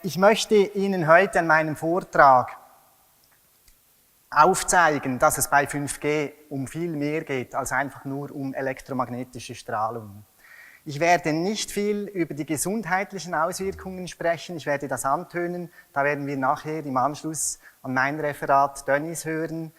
Ich möchte Ihnen heute an meinem Vortrag aufzeigen, dass es bei 5G um viel mehr geht als einfach nur um elektromagnetische Strahlung. Ich werde nicht viel über die gesundheitlichen Auswirkungen sprechen, ich werde das antönen, da werden wir nachher im Anschluss an mein Referat Dennis hören,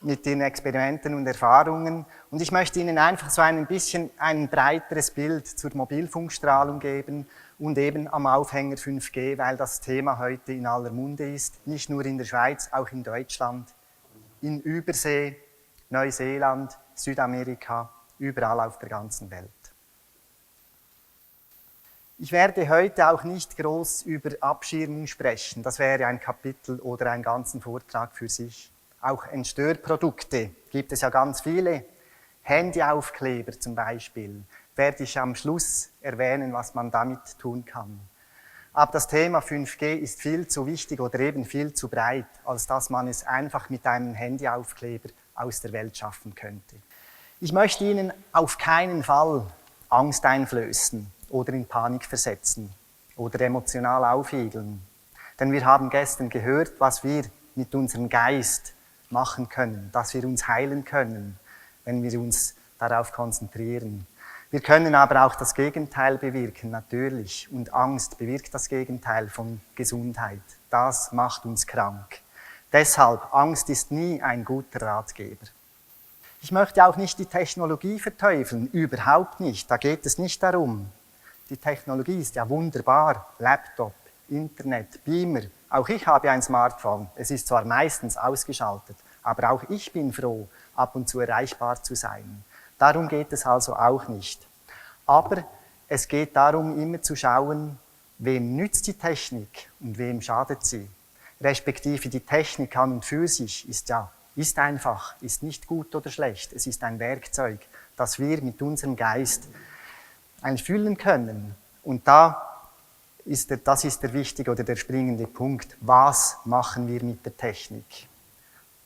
mit den Experimenten und Erfahrungen. Und ich möchte Ihnen einfach so ein bisschen ein breiteres Bild zur Mobilfunkstrahlung geben und eben am Aufhänger 5G, weil das Thema heute in aller Munde ist, nicht nur in der Schweiz, auch in Deutschland, in Übersee, Neuseeland, Südamerika, überall auf der ganzen Welt. Ich werde heute auch nicht groß über Abschirmung sprechen, das wäre ein Kapitel oder einen ganzen Vortrag für sich. Auch Entstörprodukte gibt es ja ganz viele, Handyaufkleber zum Beispiel, werde ich am Schluss erwähnen, was man damit tun kann. Aber das Thema 5G ist viel zu wichtig oder eben viel zu breit, als dass man es einfach mit einem Handyaufkleber aus der Welt schaffen könnte. Ich möchte Ihnen auf keinen Fall Angst einflößen oder in Panik versetzen oder emotional aufwiegeln. Denn wir haben gestern gehört, was wir mit unserem Geist machen können, dass wir uns heilen können, wenn wir uns darauf konzentrieren. Wir können aber auch das Gegenteil bewirken, natürlich. Und Angst bewirkt das Gegenteil von Gesundheit. Das macht uns krank. Deshalb, Angst ist nie ein guter Ratgeber. Ich möchte auch nicht die Technologie verteufeln, überhaupt nicht. Da geht es nicht darum. Die Technologie ist ja wunderbar. Laptop, Internet, Beamer. Auch ich habe ein Smartphone. Es ist zwar meistens ausgeschaltet, aber auch ich bin froh, ab und zu erreichbar zu sein. Darum geht es also auch nicht. Aber es geht darum, immer zu schauen, wem nützt die Technik und wem schadet sie. Respektive die Technik an und für sich ist einfach, ist nicht gut oder schlecht. Es ist ein Werkzeug, das wir mit unserem Geist einfüllen können. Und das ist der wichtige oder der springende Punkt. Was machen wir mit der Technik?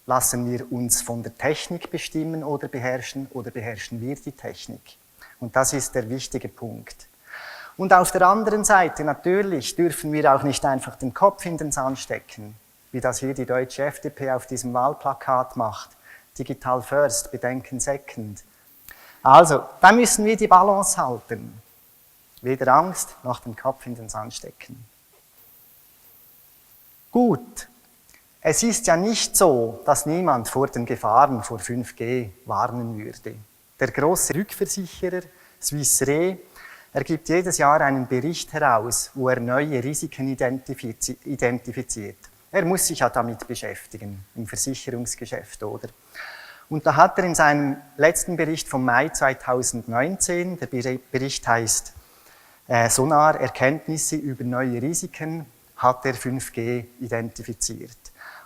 Lassen wir uns von der Technik bestimmen oder beherrschen wir die Technik? Und das ist der wichtige Punkt. Und auf der anderen Seite, natürlich, dürfen wir auch nicht einfach den Kopf in den Sand stecken, wie das hier die deutsche FDP auf diesem Wahlplakat macht. Digital first, Bedenken second. Also, da müssen wir die Balance halten. Weder Angst noch den Kopf in den Sand stecken. Gut, es ist ja nicht so, dass niemand vor den Gefahren vor 5G warnen würde. Der große Rückversicherer Swiss Re, er gibt jedes Jahr einen Bericht heraus, wo er neue Risiken identifiziert. Er muss sich ja damit beschäftigen, im Versicherungsgeschäft, oder? Und da hat er in seinem letzten Bericht vom Mai 2019, der Bericht heißt Sonar Erkenntnisse über neue Risiken, hat er 5G identifiziert.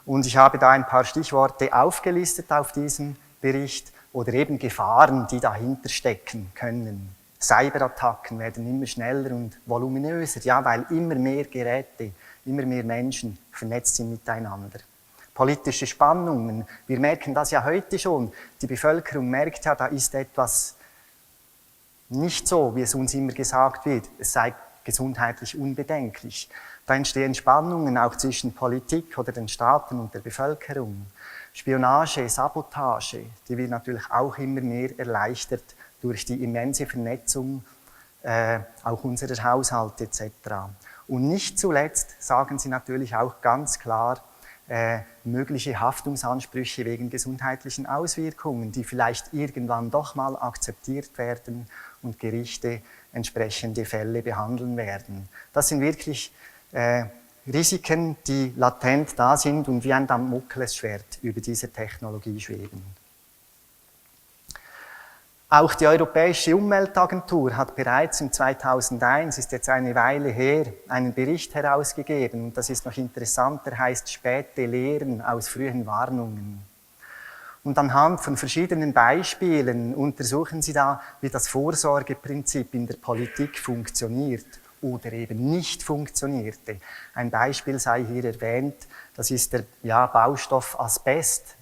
Und ich habe da ein paar Stichworte aufgelistet auf diesem Bericht oder eben Gefahren, die dahinter stecken können. Cyberattacken werden immer schneller und voluminöser, ja, weil immer mehr Geräte, immer mehr Menschen vernetzt sind miteinander. Politische Spannungen, wir merken das ja heute schon. Die Bevölkerung merkt ja, da ist etwas nicht so, wie es uns immer gesagt wird, es sei gesundheitlich unbedenklich. Da entstehen Spannungen auch zwischen Politik oder den Staaten und der Bevölkerung. Spionage, Sabotage, die wird natürlich auch immer mehr erleichtert durch die immense Vernetzung auch unserer Haushalte etc. Und nicht zuletzt sagen sie natürlich auch ganz klar, mögliche Haftungsansprüche wegen gesundheitlichen Auswirkungen, die vielleicht irgendwann doch mal akzeptiert werden und Gerichte entsprechende Fälle behandeln werden. Das sind wirklich Risiken, die latent da sind und wie ein Damoklesschwert über dieser Technologie schweben. Auch die Europäische Umweltagentur hat bereits im 2001, ist jetzt eine Weile her, einen Bericht herausgegeben. Und das ist noch interessant, der heißt Späte Lehren aus frühen Warnungen. Und anhand von verschiedenen Beispielen untersuchen sie da, wie das Vorsorgeprinzip in der Politik funktioniert oder eben nicht funktionierte. Ein Beispiel sei hier erwähnt, das ist der Baustoff Asbest.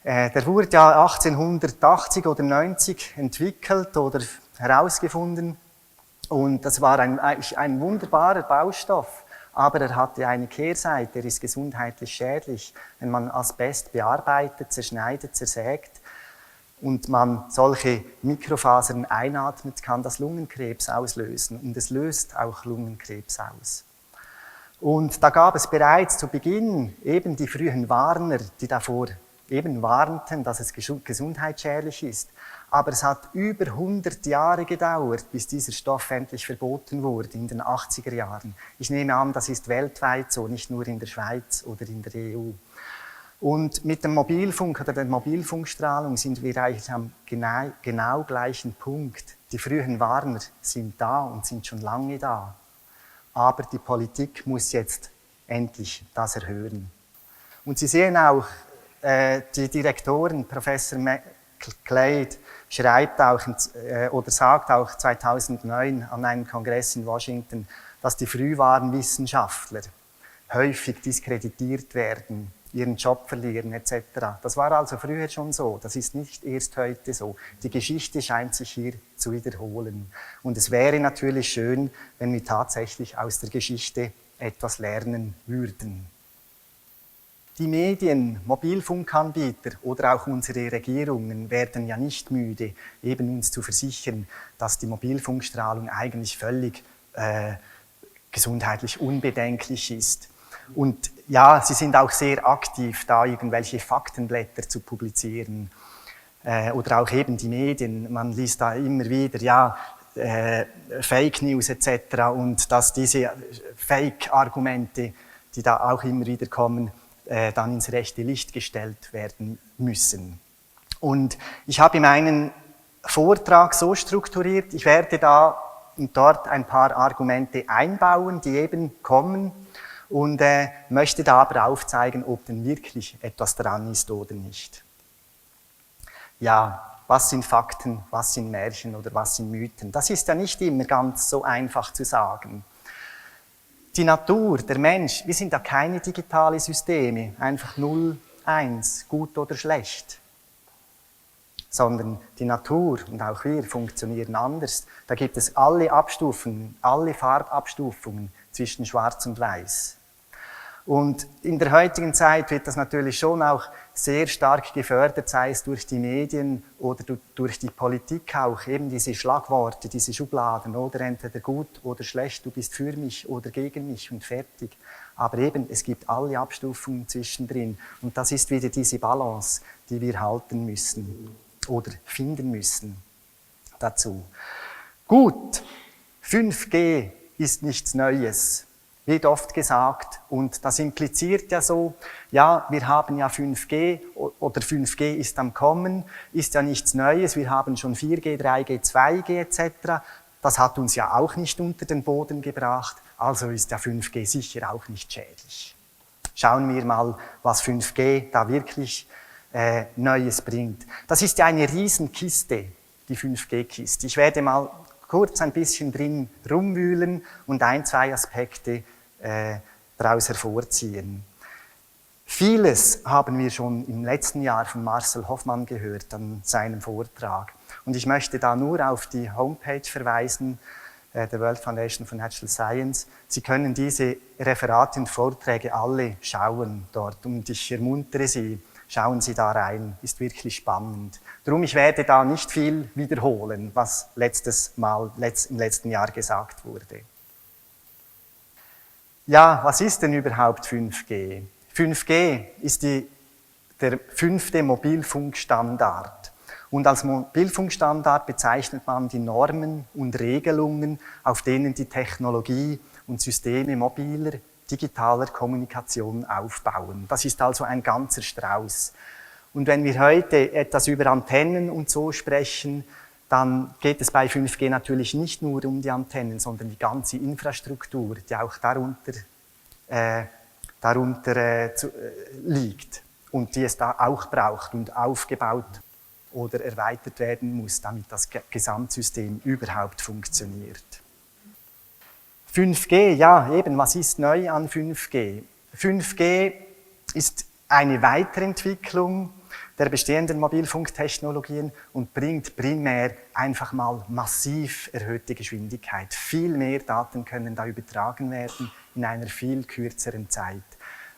Der wurde ja 1880 oder 90 entwickelt oder herausgefunden Und das war eigentlich ein wunderbarer Baustoff, aber er hatte eine Kehrseite, er ist gesundheitlich schädlich. Wenn man Asbest bearbeitet, zerschneidet, zersägt und man solche Mikrofasern einatmet, kann das Lungenkrebs auslösen und es löst auch Lungenkrebs aus. Und da gab es bereits zu Beginn eben die frühen Warner, die davor eben warnten, dass es gesundheitsschädlich ist. Aber es hat über 100 Jahre gedauert, bis dieser Stoff endlich verboten wurde, in den 80er Jahren. Ich nehme an, das ist weltweit so, nicht nur in der Schweiz oder in der EU. Und mit dem Mobilfunk oder der Mobilfunkstrahlung sind wir eigentlich am genau gleichen Punkt. Die frühen Warner sind da und sind schon lange da. Aber die Politik muss jetzt endlich das erhören. Und Sie sehen auch, die Direktorin, Professor McClade, schreibt auch oder sagt auch 2009 an einem Kongress in Washington, dass die Frühwarnwissenschaftler häufig diskreditiert werden, ihren Job verlieren etc. Das war also früher schon so, das ist nicht erst heute so. Die Geschichte scheint sich hier zu wiederholen. Und es wäre natürlich schön, wenn wir tatsächlich aus der Geschichte etwas lernen würden. Die Medien, Mobilfunkanbieter oder auch unsere Regierungen werden ja nicht müde, eben uns zu versichern, dass die Mobilfunkstrahlung eigentlich völlig gesundheitlich unbedenklich ist. Und ja, sie sind auch sehr aktiv, da irgendwelche Faktenblätter zu publizieren. Oder auch eben die Medien, man liest da immer wieder, ja, Fake News etc. und dass diese Fake-Argumente, die da auch immer wieder kommen, dann ins rechte Licht gestellt werden müssen. Und ich habe meinen Vortrag so strukturiert, ich werde da und dort ein paar Argumente einbauen, die eben kommen und möchte da aber aufzeigen, ob denn wirklich etwas dran ist oder nicht. Ja, was sind Fakten, was sind Märchen oder was sind Mythen? Das ist ja nicht immer ganz so einfach zu sagen. Die Natur, der Mensch, wir sind ja keine digitalen Systeme, einfach 0, 1, gut oder schlecht. Sondern die Natur und auch wir funktionieren anders. Da gibt es alle Abstufungen, alle Farbabstufungen zwischen Schwarz und Weiß. Und in der heutigen Zeit wird das natürlich schon auch sehr stark gefördert, sei es durch die Medien oder durch die Politik auch, eben diese Schlagworte, diese Schubladen, oder entweder gut oder schlecht, du bist für mich oder gegen mich und fertig. Aber eben, es gibt alle Abstufungen zwischendrin und das ist wieder diese Balance, die wir halten müssen oder finden müssen dazu. Gut, 5G ist nichts Neues. Wird oft gesagt, und das impliziert ja so, ja, wir haben ja 5G oder 5G ist am Kommen, ist ja nichts Neues, wir haben schon 4G, 3G, 2G etc. Das hat uns ja auch nicht unter den Boden gebracht, also ist ja 5G sicher auch nicht schädlich. Schauen wir mal, was 5G da wirklich Neues bringt. Das ist ja eine Riesenkiste, die 5G-Kiste. Ich werde mal kurz ein bisschen drin rumwühlen und ein, zwei Aspekte daraus hervorziehen. Vieles haben wir schon im letzten Jahr von Marcel Hoffmann gehört an seinem Vortrag. Und ich möchte da nur auf die Homepage verweisen, der World Foundation for Natural Science. Sie können diese Referate und Vorträge alle schauen dort und ich ermuntere Sie, schauen Sie da rein, ist wirklich spannend. Darum, ich werde da nicht viel wiederholen, was im letzten Jahr gesagt wurde. Ja, was ist denn überhaupt 5G? 5G ist der 5. Mobilfunkstandard. Und als Mobilfunkstandard bezeichnet man die Normen und Regelungen, auf denen die Technologie und Systeme mobiler, digitaler Kommunikation aufbauen. Das ist also ein ganzer Strauß. Und wenn wir heute etwas über Antennen und so sprechen, dann geht es bei 5G natürlich nicht nur um die Antennen, sondern die ganze Infrastruktur, die auch darunter liegt und die es da auch braucht und aufgebaut oder erweitert werden muss, damit das Gesamtsystem überhaupt funktioniert. 5G, ja eben, was ist neu an 5G? 5G ist eine Weiterentwicklung der bestehenden Mobilfunktechnologien und bringt primär einfach mal massiv erhöhte Geschwindigkeit. Viel mehr Daten können da übertragen werden in einer viel kürzeren Zeit.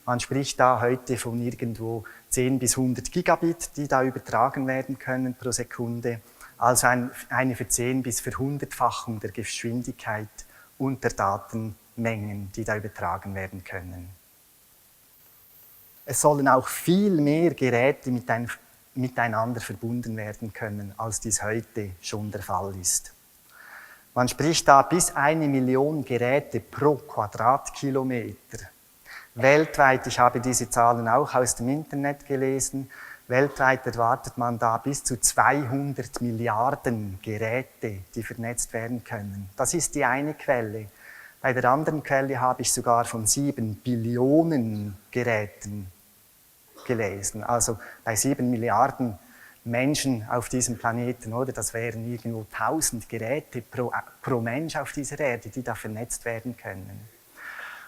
Man spricht da heute von irgendwo 10 bis 100 Gigabit, die da übertragen werden können pro Sekunde. Also eine Ver-10- bis Ver-100-fachung der Geschwindigkeit und der Datenmengen, die da übertragen werden können. Es sollen auch viel mehr Geräte miteinander verbunden werden können, als dies heute schon der Fall ist. Man spricht da bis 1 Million Geräte pro Quadratkilometer. Weltweit, ich habe diese Zahlen auch aus dem Internet gelesen, weltweit erwartet man da bis zu 200 Milliarden Geräte, die vernetzt werden können. Das ist die eine Quelle. Bei der anderen Quelle habe ich sogar von 7 Billionen Geräten gelesen. Also bei 7 Milliarden Menschen auf diesem Planeten, oder? Das wären irgendwo 1000 Geräte pro Mensch auf dieser Erde, die da vernetzt werden können.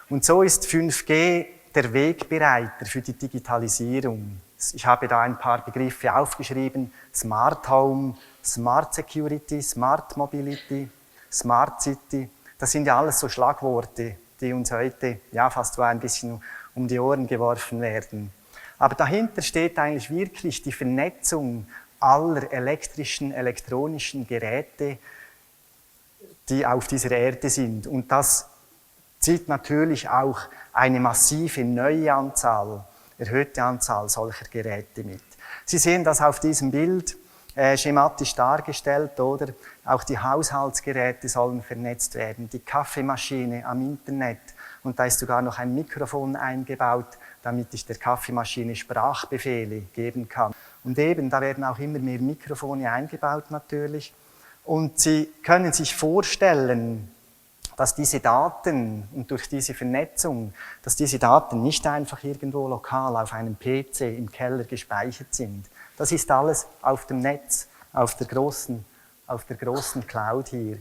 Und so ist 5G der Wegbereiter für die Digitalisierung. Ich habe da ein paar Begriffe aufgeschrieben: Smart Home, Smart Security, Smart Mobility, Smart City. Das sind ja alles so Schlagworte, die uns heute ja fast so ein bisschen um die Ohren geworfen werden. Aber dahinter steht eigentlich wirklich die Vernetzung aller elektrischen, elektronischen Geräte, die auf dieser Erde sind. Und das zieht natürlich auch eine massive neue Anzahl, erhöhte Anzahl solcher Geräte mit. Sie sehen das auf diesem Bild schematisch dargestellt, oder? Auch die Haushaltsgeräte sollen vernetzt werden, die Kaffeemaschine am Internet. Und da ist sogar noch ein Mikrofon eingebaut, damit ich der Kaffeemaschine Sprachbefehle geben kann. Und eben, da werden auch immer mehr Mikrofone eingebaut natürlich. Und Sie können sich vorstellen, dass diese Daten und durch diese Vernetzung, dass diese Daten nicht einfach irgendwo lokal auf einem PC im Keller gespeichert sind. Das ist alles auf dem Netz, auf der großen Cloud hier.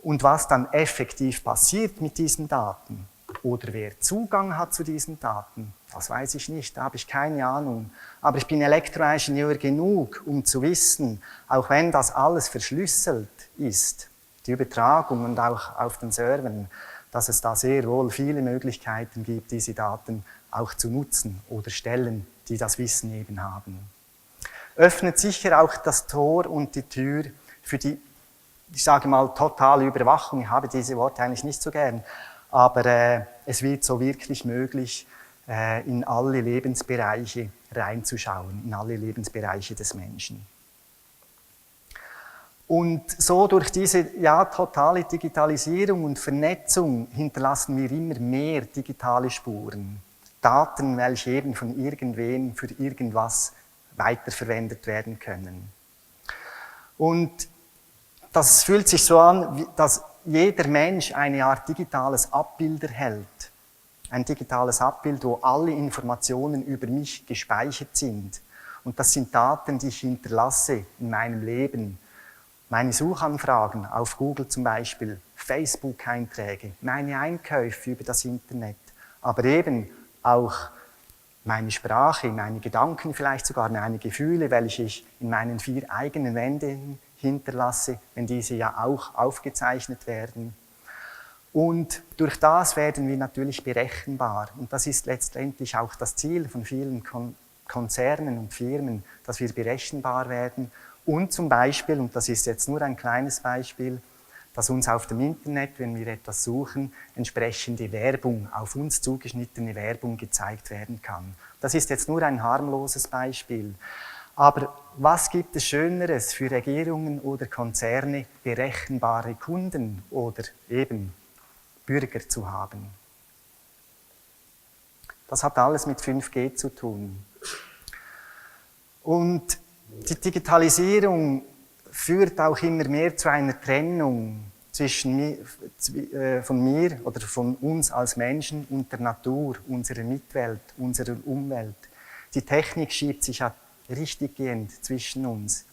Und was dann effektiv passiert mit diesen Daten oder wer Zugang hat zu diesen Daten, das weiß ich nicht, da habe ich keine Ahnung. Aber ich bin Elektroingenieur genug, um zu wissen, auch wenn das alles verschlüsselt ist, die Übertragung und auch auf den Servern, dass es da sehr wohl viele Möglichkeiten gibt, diese Daten auch zu nutzen oder Stellen, die das Wissen eben haben. Öffnet sicher auch das Tor und die Tür für die, ich sage mal, totale Überwachung. Ich habe diese Worte eigentlich nicht so gern, aber es wird so wirklich möglich, in alle Lebensbereiche reinzuschauen, in alle Lebensbereiche des Menschen. Und so durch diese totale Digitalisierung und Vernetzung hinterlassen wir immer mehr digitale Spuren. Daten, welche eben von irgendwem für irgendwas weiterverwendet werden können. Und das fühlt sich so an, dass jeder Mensch eine Art digitales Abbild erhält. Ein digitales Abbild, wo alle Informationen über mich gespeichert sind. Und das sind Daten, die ich hinterlasse in meinem Leben. Meine Suchanfragen auf Google zum Beispiel, Facebook-Einträge, meine Einkäufe über das Internet, aber eben auch meine Sprache, meine Gedanken, vielleicht sogar meine Gefühle, welche ich in meinen 4 eigenen Wänden hinterlasse, wenn diese ja auch aufgezeichnet werden. Und durch das werden wir natürlich berechenbar. Und das ist letztendlich auch das Ziel von vielen Konzernen und Firmen, dass wir berechenbar werden. Und zum Beispiel, und das ist jetzt nur ein kleines Beispiel, dass uns auf dem Internet, wenn wir etwas suchen, entsprechende Werbung, auf uns zugeschnittene Werbung gezeigt werden kann. Das ist jetzt nur ein harmloses Beispiel. Aber was gibt es Schöneres für Regierungen oder Konzerne, berechenbare Kunden oder eben Bürger zu haben? Das hat alles mit 5G zu tun. Und die Digitalisierung führt auch immer mehr zu einer Trennung von mir oder von uns als Menschen und der Natur, unserer Mitwelt, unserer Umwelt. Die Technik schiebt sich ja richtiggehend zwischen uns.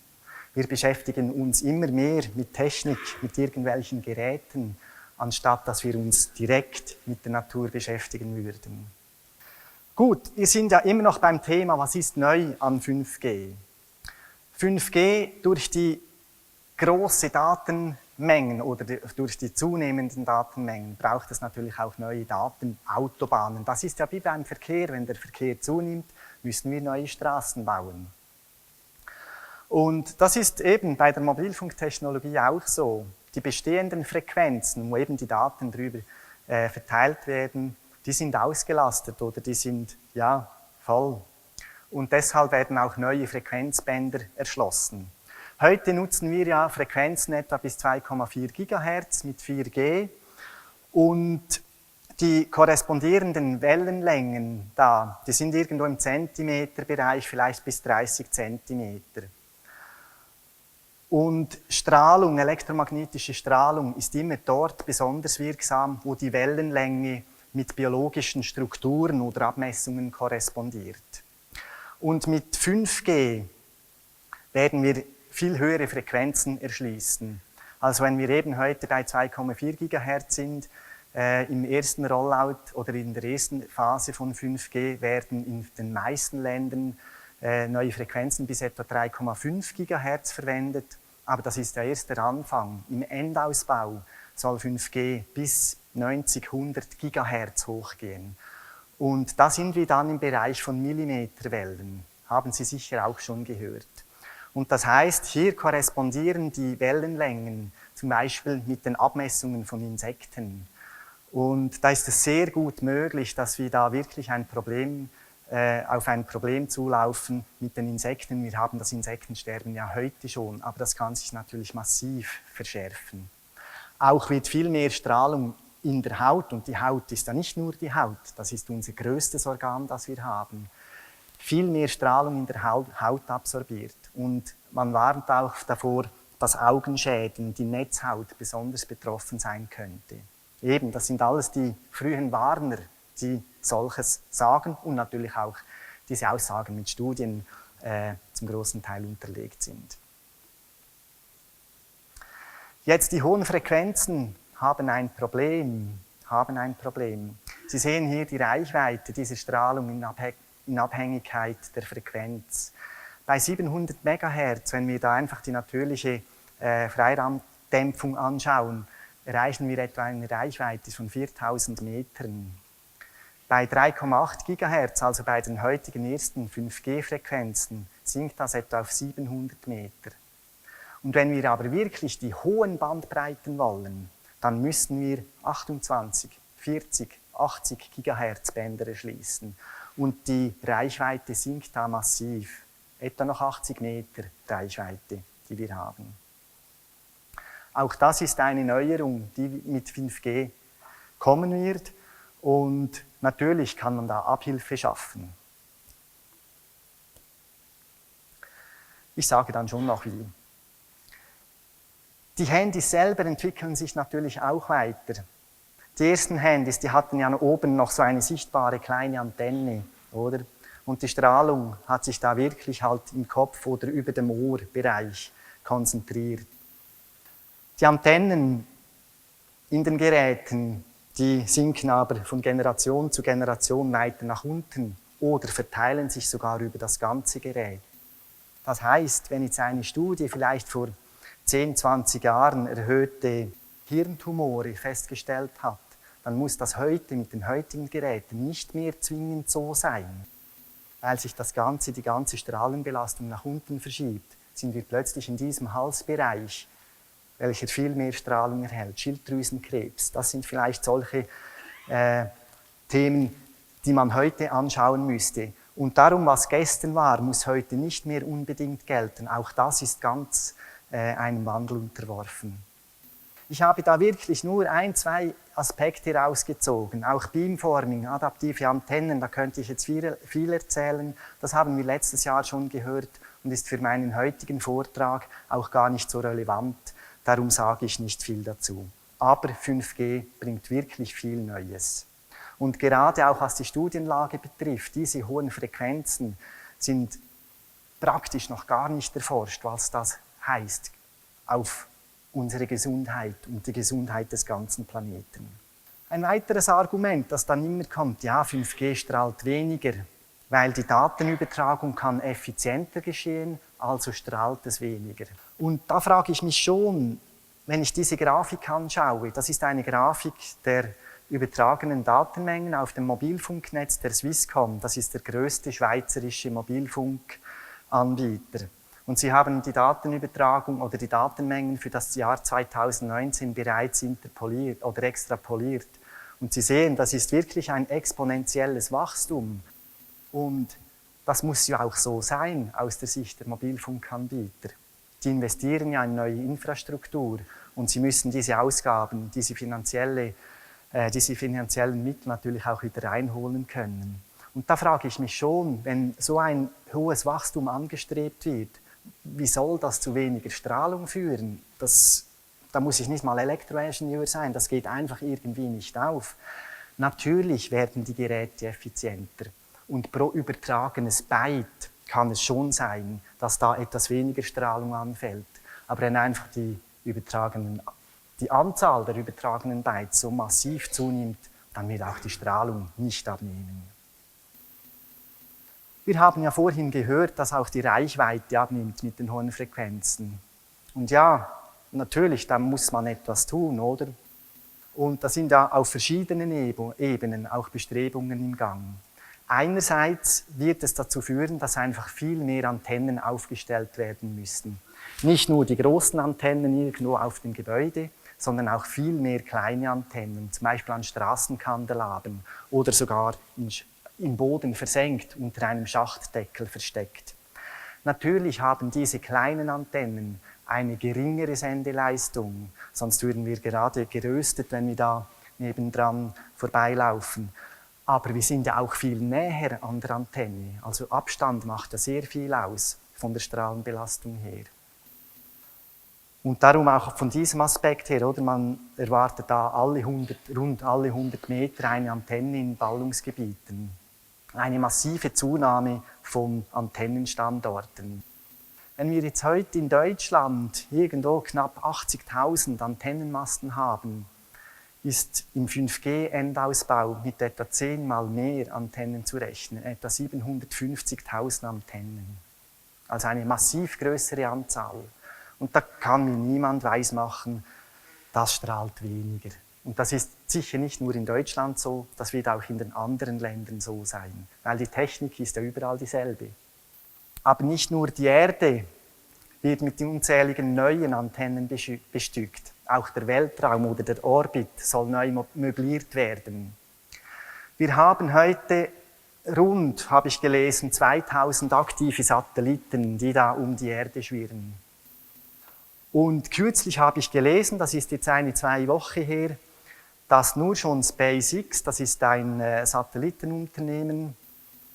Wir beschäftigen uns immer mehr mit Technik, mit irgendwelchen Geräten, anstatt dass wir uns direkt mit der Natur beschäftigen würden. Gut, wir sind ja immer noch beim Thema, was ist neu an 5G? 5G durch die große Datenmengen oder durch die zunehmenden Datenmengen braucht es natürlich auch neue Datenautobahnen. Das ist ja wie beim Verkehr, wenn der Verkehr zunimmt, müssen wir neue Straßen bauen. Und das ist eben bei der Mobilfunktechnologie auch so. Die bestehenden Frequenzen, wo eben die Daten drüber verteilt werden, die sind ausgelastet oder die sind ja voll. Und deshalb werden auch neue Frequenzbänder erschlossen. Heute nutzen wir ja Frequenzen etwa bis 2,4 GHz mit 4G und die korrespondierenden Wellenlängen da, die sind irgendwo im Zentimeterbereich, vielleicht bis 30 Zentimeter. Und Strahlung, elektromagnetische Strahlung ist immer dort besonders wirksam, wo die Wellenlänge mit biologischen Strukturen oder Abmessungen korrespondiert. Und mit 5G werden wir viel höhere Frequenzen erschließen. Also wenn wir eben heute bei 2,4 GHz sind, im ersten Rollout oder in der ersten Phase von 5G werden in den meisten Ländern neue Frequenzen bis etwa 3,5 GHz verwendet. Aber das ist der erste Anfang. Im Endausbau soll 5G bis 90, 100 GHz hochgehen. Und da sind wir dann im Bereich von Millimeterwellen. Haben Sie sicher auch schon gehört. Und das heißt, hier korrespondieren die Wellenlängen zum Beispiel mit den Abmessungen von Insekten. Und da ist es sehr gut möglich, dass wir da wirklich auf ein Problem zulaufen mit den Insekten. Wir haben das Insektensterben ja heute schon, aber das kann sich natürlich massiv verschärfen. Auch wird viel mehr Strahlung in der Haut, und die Haut ist ja nicht nur die Haut, das ist unser größtes Organ, das wir haben, viel mehr Strahlung in der Haut absorbiert. Und man warnt auch davor, dass Augenschäden, die Netzhaut besonders betroffen sein könnte. Eben, das sind alles die frühen Warner, die solches sagen und natürlich auch diese Aussagen mit Studien zum großen Teil unterlegt sind. Jetzt die hohen Frequenzen haben ein Problem. Sie sehen hier die Reichweite dieser Strahlung in Abhängigkeit der Frequenz. Bei 700 MHz, wenn wir da einfach die natürliche Freiraumdämpfung anschauen, erreichen wir etwa eine Reichweite von 4000 Metern. Bei 3,8 GHz, also bei den heutigen ersten 5G-Frequenzen, sinkt das etwa auf 700 Meter. Und wenn wir aber wirklich die hohen Bandbreiten wollen, dann müssen wir 28, 40, 80 GHz Bänder erschließen. Und die Reichweite sinkt da massiv. Etwa noch 80 Meter Reichweite, die wir haben. Auch das ist eine Neuerung, die mit 5G kommen wird. Und natürlich kann man da Abhilfe schaffen. Ich sage dann schon noch wie. Die Handys selber entwickeln sich natürlich auch weiter. Die ersten Handys, die hatten ja oben noch so eine sichtbare kleine Antenne, oder? Und die Strahlung hat sich da wirklich halt im Kopf oder über dem Ohrbereich konzentriert. Die Antennen in den Geräten, die sinken aber von Generation zu Generation weiter nach unten oder verteilen sich sogar über das ganze Gerät. Das heißt, wenn jetzt eine Studie vielleicht vor 10, 20 Jahren erhöhte Hirntumore festgestellt hat, dann muss das heute mit den heutigen Geräten nicht mehr zwingend so sein. Weil sich die ganze Strahlenbelastung nach unten verschiebt, sind wir plötzlich in diesem Halsbereich, welcher viel mehr Strahlung erhält, Schilddrüsenkrebs. Das sind vielleicht solche Themen, die man heute anschauen müsste. Und darum, was gestern war, muss heute nicht mehr unbedingt gelten. Auch das ist ganz einem Wandel unterworfen. Ich habe da wirklich nur 1, 2 Aspekte rausgezogen. Auch Beamforming, adaptive Antennen, da könnte ich jetzt viel erzählen. Das haben wir letztes Jahr schon gehört und ist für meinen heutigen Vortrag auch gar nicht so relevant. Darum sage ich nicht viel dazu. Aber 5G bringt wirklich viel Neues. Und gerade auch was die Studienlage betrifft, diese hohen Frequenzen sind praktisch noch gar nicht erforscht, was das heißt auf unsere Gesundheit und die Gesundheit des ganzen Planeten. Ein weiteres Argument, das dann immer kommt, ja, 5G strahlt weniger, weil die Datenübertragung kann effizienter geschehen, also strahlt es weniger. Und da frage ich mich schon, wenn ich diese Grafik anschaue, das ist eine Grafik der übertragenen Datenmengen auf dem Mobilfunknetz der Swisscom, das ist der größte schweizerische Mobilfunkanbieter. Und sie haben die Datenübertragung oder die Datenmengen für das Jahr 2019 bereits interpoliert oder extrapoliert. Und Sie sehen, das ist wirklich ein exponentielles Wachstum. Und das muss ja auch so sein aus der Sicht der Mobilfunkanbieter. Die investieren ja in neue Infrastruktur und sie müssen diese Ausgaben, diese finanziellen Mittel natürlich auch wieder reinholen können. Und da frage ich mich schon, wenn so ein hohes Wachstum angestrebt wird, wie soll das zu weniger Strahlung führen? Da muss ich nicht mal Elektroingenieur sein, das geht einfach irgendwie nicht auf. Natürlich werden die Geräte effizienter und pro übertragenes Byte kann es schon sein, dass da etwas weniger Strahlung anfällt. Aber wenn einfach die Anzahl der übertragenen Bytes so massiv zunimmt, dann wird auch die Strahlung nicht abnehmen. Wir haben ja vorhin gehört, dass auch die Reichweite abnimmt mit den hohen Frequenzen. Und ja, natürlich, da muss man etwas tun, oder? Und da sind ja auf verschiedenen Ebenen auch Bestrebungen im Gang. Einerseits wird es dazu führen, dass einfach viel mehr Antennen aufgestellt werden müssen. Nicht nur die großen Antennen irgendwo auf dem Gebäude, sondern auch viel mehr kleine Antennen, zum Beispiel an Straßenkandelabern oder sogar im Boden versenkt, unter einem Schachtdeckel versteckt. Natürlich haben diese kleinen Antennen eine geringere Sendeleistung, sonst würden wir gerade geröstet, wenn wir da nebendran vorbeilaufen. Aber wir sind ja auch viel näher an der Antenne, also Abstand macht ja sehr viel aus von der Strahlenbelastung her. Und darum auch von diesem Aspekt her, oder, man erwartet da rund alle 100 Meter eine Antenne in Ballungsgebieten. Eine massive Zunahme von Antennenstandorten. Wenn wir jetzt heute in Deutschland irgendwo knapp 80.000 Antennenmasten haben, ist im 5G-Endausbau mit etwa 10-mal mehr Antennen zu rechnen, etwa 750.000 Antennen. Also eine massiv größere Anzahl. Und da kann mir niemand weismachen, das strahlt weniger. Und das ist sicher nicht nur in Deutschland so, das wird auch in den anderen Ländern so sein, weil die Technik ist ja überall dieselbe. Aber nicht nur die Erde wird mit unzähligen neuen Antennen bestückt. Auch der Weltraum oder der Orbit soll neu möbliert werden. Wir haben heute rund, habe ich gelesen, 2000 aktive Satelliten, die da um die Erde schwirren. Und kürzlich habe ich gelesen, das ist jetzt 2 Wochen her, dass nur schon SpaceX, das ist ein Satellitenunternehmen,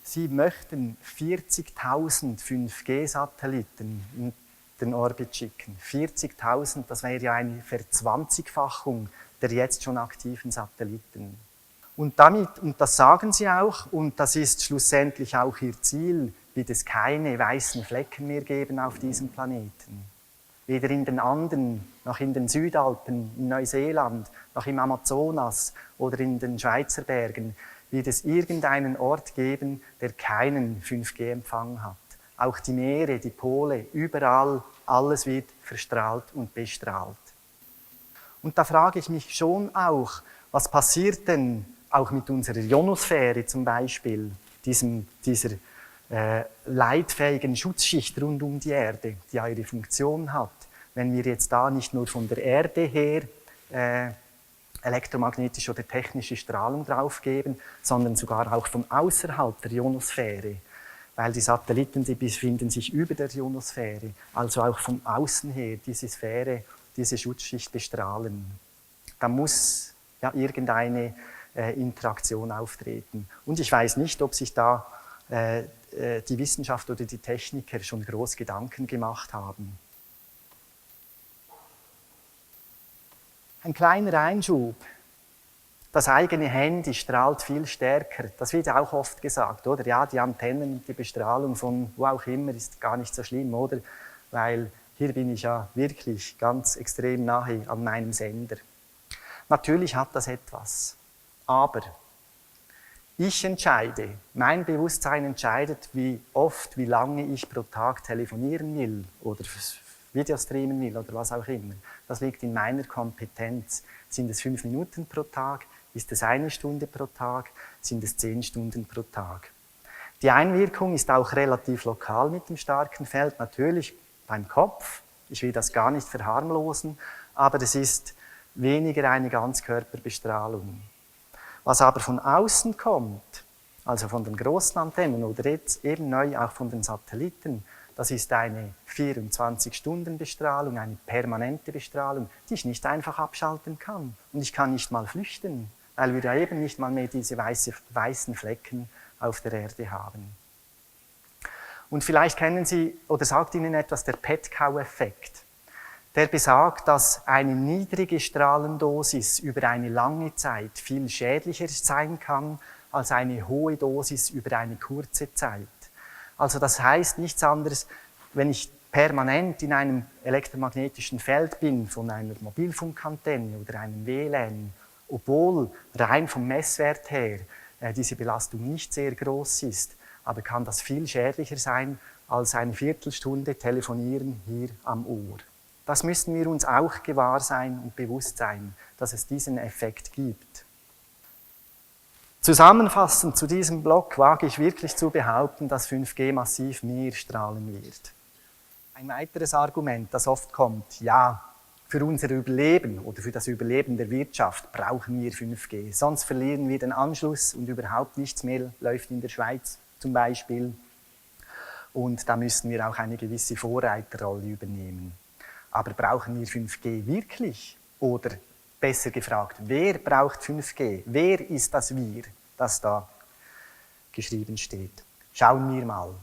sie möchten 40.000 5G-Satelliten in den Orbit schicken. 40.000, das wäre ja eine Verzwanzigfachung der jetzt schon aktiven Satelliten. Und das sagen sie auch, und das ist schlussendlich auch ihr Ziel, wird es keine weißen Flecken mehr geben auf diesem Planeten. Weder in den Anden, noch in den Südalpen, in Neuseeland, noch im Amazonas oder in den Schweizer Bergen wird es irgendeinen Ort geben, der keinen 5G-Empfang hat. Auch die Meere, die Pole, überall, alles wird verstrahlt und bestrahlt. Und da frage ich mich schon auch, was passiert denn auch mit unserer Ionosphäre zum Beispiel, dieser leitfähigen Schutzschicht rund um die Erde, die ja ihre Funktion hat, wenn wir jetzt da nicht nur von der Erde her elektromagnetische oder technische Strahlung draufgeben, sondern sogar auch von außerhalb der Ionosphäre, weil die Satelliten, die befinden sich über der Ionosphäre, also auch von außen her diese Sphäre, diese Schutzschicht bestrahlen. Da muss ja irgendeine Interaktion auftreten. Und ich weiß nicht, ob sich da die Wissenschaft oder die Techniker schon groß Gedanken gemacht haben. Ein kleiner Einschub. Das eigene Handy strahlt viel stärker. Das wird ja auch oft gesagt, oder? Ja, die Antennen, die Bestrahlung von wo auch immer ist gar nicht so schlimm, oder? Weil hier bin ich ja wirklich ganz extrem nahe an meinem Sender. Natürlich hat das etwas. Aber ich entscheide, mein Bewusstsein entscheidet, wie oft, wie lange ich pro Tag telefonieren will oder Videos streamen will oder was auch immer. Das liegt in meiner Kompetenz. Sind es 5 Minuten pro Tag? Ist es 1 Stunde pro Tag? Sind es 10 Stunden pro Tag? Die Einwirkung ist auch relativ lokal mit dem starken Feld, natürlich beim Kopf. Ich will das gar nicht verharmlosen, aber es ist weniger eine Ganzkörperbestrahlung. Was aber von außen kommt, also von den großen Antennen oder jetzt eben neu auch von den Satelliten, das ist eine 24-Stunden-Bestrahlung, eine permanente Bestrahlung, die ich nicht einfach abschalten kann. Und ich kann nicht mal flüchten, weil wir ja eben nicht mal mehr diese weißen Flecken auf der Erde haben. Und vielleicht kennen Sie oder sagt Ihnen etwas der Petkow-Effekt. Der besagt, dass eine niedrige Strahlendosis über eine lange Zeit viel schädlicher sein kann als eine hohe Dosis über eine kurze Zeit. Also das heißt nichts anderes, wenn ich permanent in einem elektromagnetischen Feld bin, von einer Mobilfunkantenne oder einem WLAN, obwohl rein vom Messwert her diese Belastung nicht sehr groß ist, aber kann das viel schädlicher sein als eine Viertelstunde telefonieren hier am Ohr. Das müssen wir uns auch gewahr sein und bewusst sein, dass es diesen Effekt gibt. Zusammenfassend zu diesem Block wage ich wirklich zu behaupten, dass 5G massiv mehr strahlen wird. Ein weiteres Argument, das oft kommt, ja, für unser Überleben oder für das Überleben der Wirtschaft brauchen wir 5G, sonst verlieren wir den Anschluss und überhaupt nichts mehr läuft in der Schweiz zum Beispiel. Und da müssen wir auch eine gewisse Vorreiterrolle übernehmen. Aber brauchen wir 5G wirklich? Oder besser gefragt, wer braucht 5G? Wer ist das Wir, das da geschrieben steht? Schauen wir mal.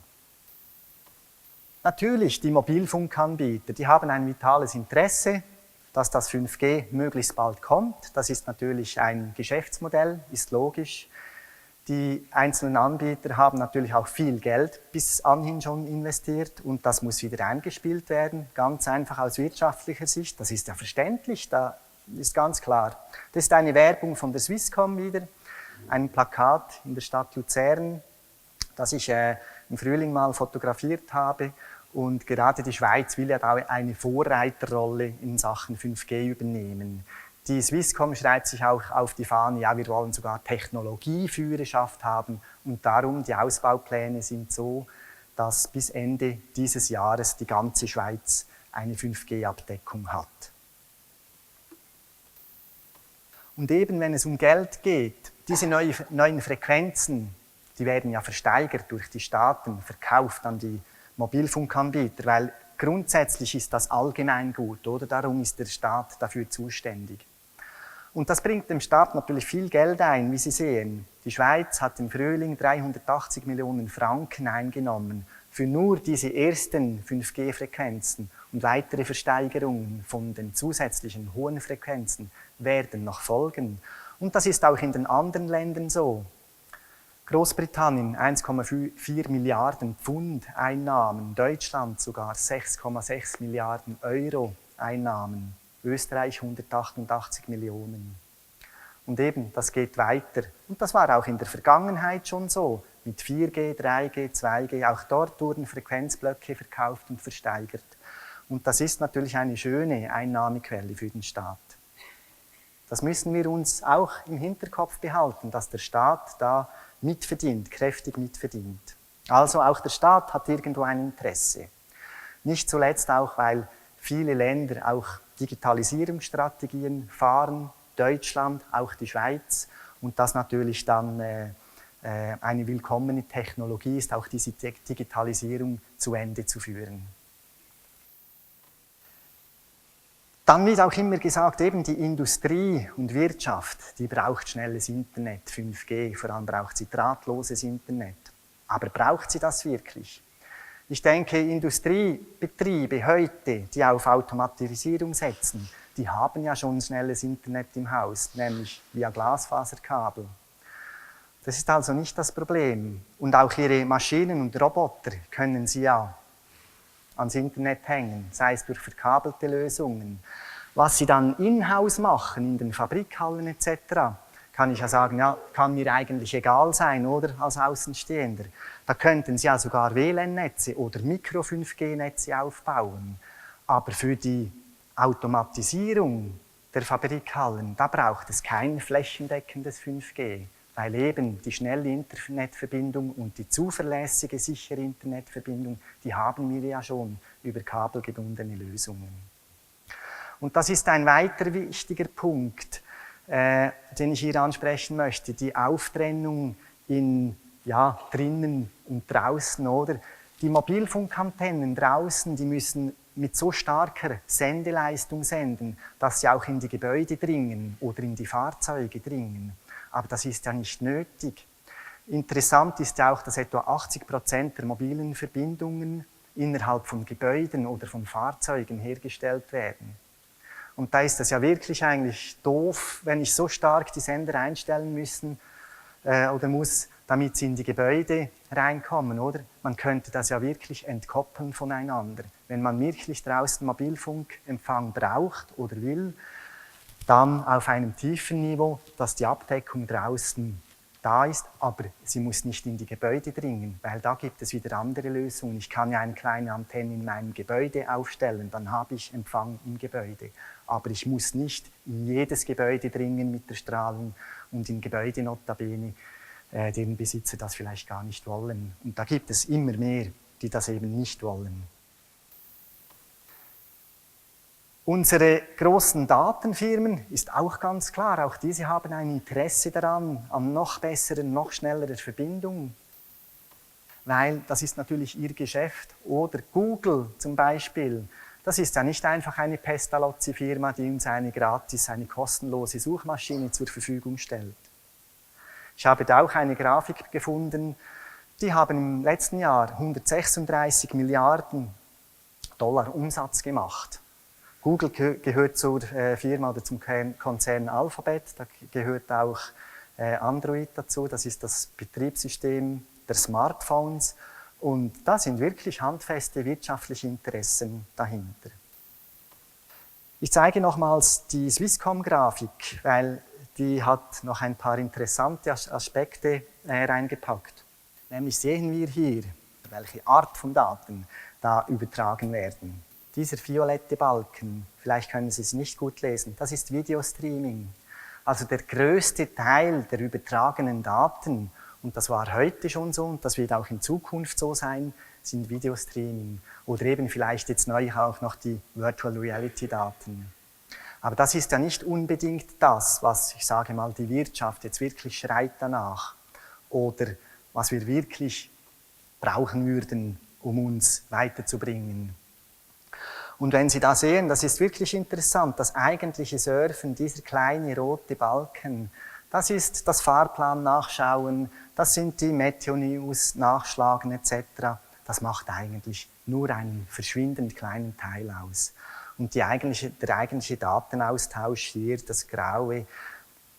Natürlich, die Mobilfunkanbieter, die haben ein vitales Interesse, dass das 5G möglichst bald kommt. Das ist natürlich ein Geschäftsmodell, ist logisch. Die einzelnen Anbieter haben natürlich auch viel Geld bis anhin schon investiert und das muss wieder eingespielt werden, ganz einfach aus wirtschaftlicher Sicht. Das ist ja verständlich, da ist ganz klar. Das ist eine Werbung von der Swisscom wieder, ein Plakat in der Stadt Luzern, das ich im Frühling mal fotografiert habe. Und gerade die Schweiz will ja da eine Vorreiterrolle in Sachen 5G übernehmen. Die Swisscom schreibt sich auch auf die Fahne, ja, wir wollen sogar Technologieführerschaft haben und darum die Ausbaupläne sind so, dass bis Ende dieses Jahres die ganze Schweiz eine 5G-Abdeckung hat. Und eben, wenn es um Geld geht, diese neuen Frequenzen, die werden ja versteigert durch die Staaten, verkauft an die Mobilfunkanbieter, weil grundsätzlich ist das Allgemeingut, oder? Darum ist der Staat dafür zuständig. Und das bringt dem Staat natürlich viel Geld ein, wie Sie sehen. Die Schweiz hat im Frühling 380 Millionen Franken eingenommen für nur diese ersten 5G-Frequenzen und weitere Versteigerungen von den zusätzlichen hohen Frequenzen werden noch folgen. Und das ist auch in den anderen Ländern so. Großbritannien 1,4 Milliarden Pfund Einnahmen, Deutschland sogar 6,6 Milliarden Euro Einnahmen, Österreich 188 Millionen. Und eben, das geht weiter. Und das war auch in der Vergangenheit schon so, mit 4G, 3G, 2G, auch dort wurden Frequenzblöcke verkauft und versteigert. Und das ist natürlich eine schöne Einnahmequelle für den Staat. Das müssen wir uns auch im Hinterkopf behalten, dass der Staat da mitverdient, kräftig mitverdient. Also auch der Staat hat irgendwo ein Interesse. Nicht zuletzt auch, weil viele Länder auch Digitalisierungsstrategien fahren, Deutschland, auch die Schweiz, und das natürlich dann eine willkommene Technologie ist, auch diese Digitalisierung zu Ende zu führen. Dann wird auch immer gesagt, eben die Industrie und Wirtschaft, die braucht schnelles Internet, 5G, vor allem braucht sie drahtloses Internet. Aber braucht sie das wirklich? Ich denke, Industriebetriebe heute, die auf Automatisierung setzen, die haben ja schon schnelles Internet im Haus, nämlich via Glasfaserkabel. Das ist also nicht das Problem. Und auch ihre Maschinen und Roboter können sie ja ans Internet hängen, sei es durch verkabelte Lösungen. Was sie dann in-house machen, in den Fabrikhallen etc., kann ich ja sagen, ja, kann mir eigentlich egal sein, oder, als Außenstehender. Da könnten Sie ja sogar WLAN-Netze oder Mikro-5G-Netze aufbauen. Aber für die Automatisierung der Fabrikhallen, da braucht es kein flächendeckendes 5G, weil eben die schnelle Internetverbindung und die zuverlässige, sichere Internetverbindung, die haben wir ja schon über kabelgebundene Lösungen. Und das ist ein weiterer wichtiger Punkt, den ich hier ansprechen möchte, die Auftrennung in drinnen und draußen, oder? Die Mobilfunkantennen draußen, die müssen mit so starker Sendeleistung senden, dass sie auch in die Gebäude dringen oder in die Fahrzeuge dringen. Aber das ist ja nicht nötig. Interessant ist ja auch, dass etwa 80% der mobilen Verbindungen innerhalb von Gebäuden oder von Fahrzeugen hergestellt werden. Und da ist es ja wirklich eigentlich doof, wenn ich so stark die Sender einstellen muss, damit sie in die Gebäude reinkommen, oder? Man könnte das ja wirklich entkoppeln voneinander. Wenn man wirklich draußen Mobilfunkempfang braucht oder will, dann auf einem tiefen Niveau, dass die Abdeckung draußen da ist, aber sie muss nicht in die Gebäude dringen, weil da gibt es wieder andere Lösungen. Ich kann ja eine kleine Antenne in meinem Gebäude aufstellen, dann habe ich Empfang im Gebäude. Aber ich muss nicht in jedes Gebäude dringen mit der Strahlung und in Gebäude notabene, deren Besitzer das vielleicht gar nicht wollen. Und da gibt es immer mehr, die das eben nicht wollen. Unsere großen Datenfirmen ist auch ganz klar, auch diese haben ein Interesse daran, an noch besseren, noch schnellerer Verbindung, weil das ist natürlich ihr Geschäft. Oder Google zum Beispiel, das ist ja nicht einfach eine Pestalozzi-Firma, die uns eine kostenlose Suchmaschine zur Verfügung stellt. Ich habe da auch eine Grafik gefunden, die haben im letzten Jahr 136 Milliarden Dollar Umsatz gemacht. Google gehört zur Firma oder zum Konzern Alphabet, da gehört auch Android dazu, das ist das Betriebssystem der Smartphones und da sind wirklich handfeste wirtschaftliche Interessen dahinter. Ich zeige nochmals die Swisscom-Grafik, weil die hat noch ein paar interessante Aspekte reingepackt. Nämlich sehen wir hier, welche Art von Daten da übertragen werden. Dieser violette Balken, vielleicht können Sie es nicht gut lesen, das ist Videostreaming. Also der größte Teil der übertragenen Daten, und das war heute schon so und das wird auch in Zukunft so sein, sind Videostreaming. Oder eben vielleicht jetzt neu auch noch die Virtual Reality Daten. Aber das ist ja nicht unbedingt das, was, ich sage mal, die Wirtschaft jetzt wirklich schreit danach. Oder was wir wirklich brauchen würden, um uns weiterzubringen. Und wenn Sie da sehen, das ist wirklich interessant, das eigentliche Surfen, dieser kleine rote Balken, das ist das Fahrplan nachschauen, das sind die Meteo-News nachschlagen etc. Das macht eigentlich nur einen verschwindend kleinen Teil aus. Und der eigentliche Datenaustausch hier, das Graue,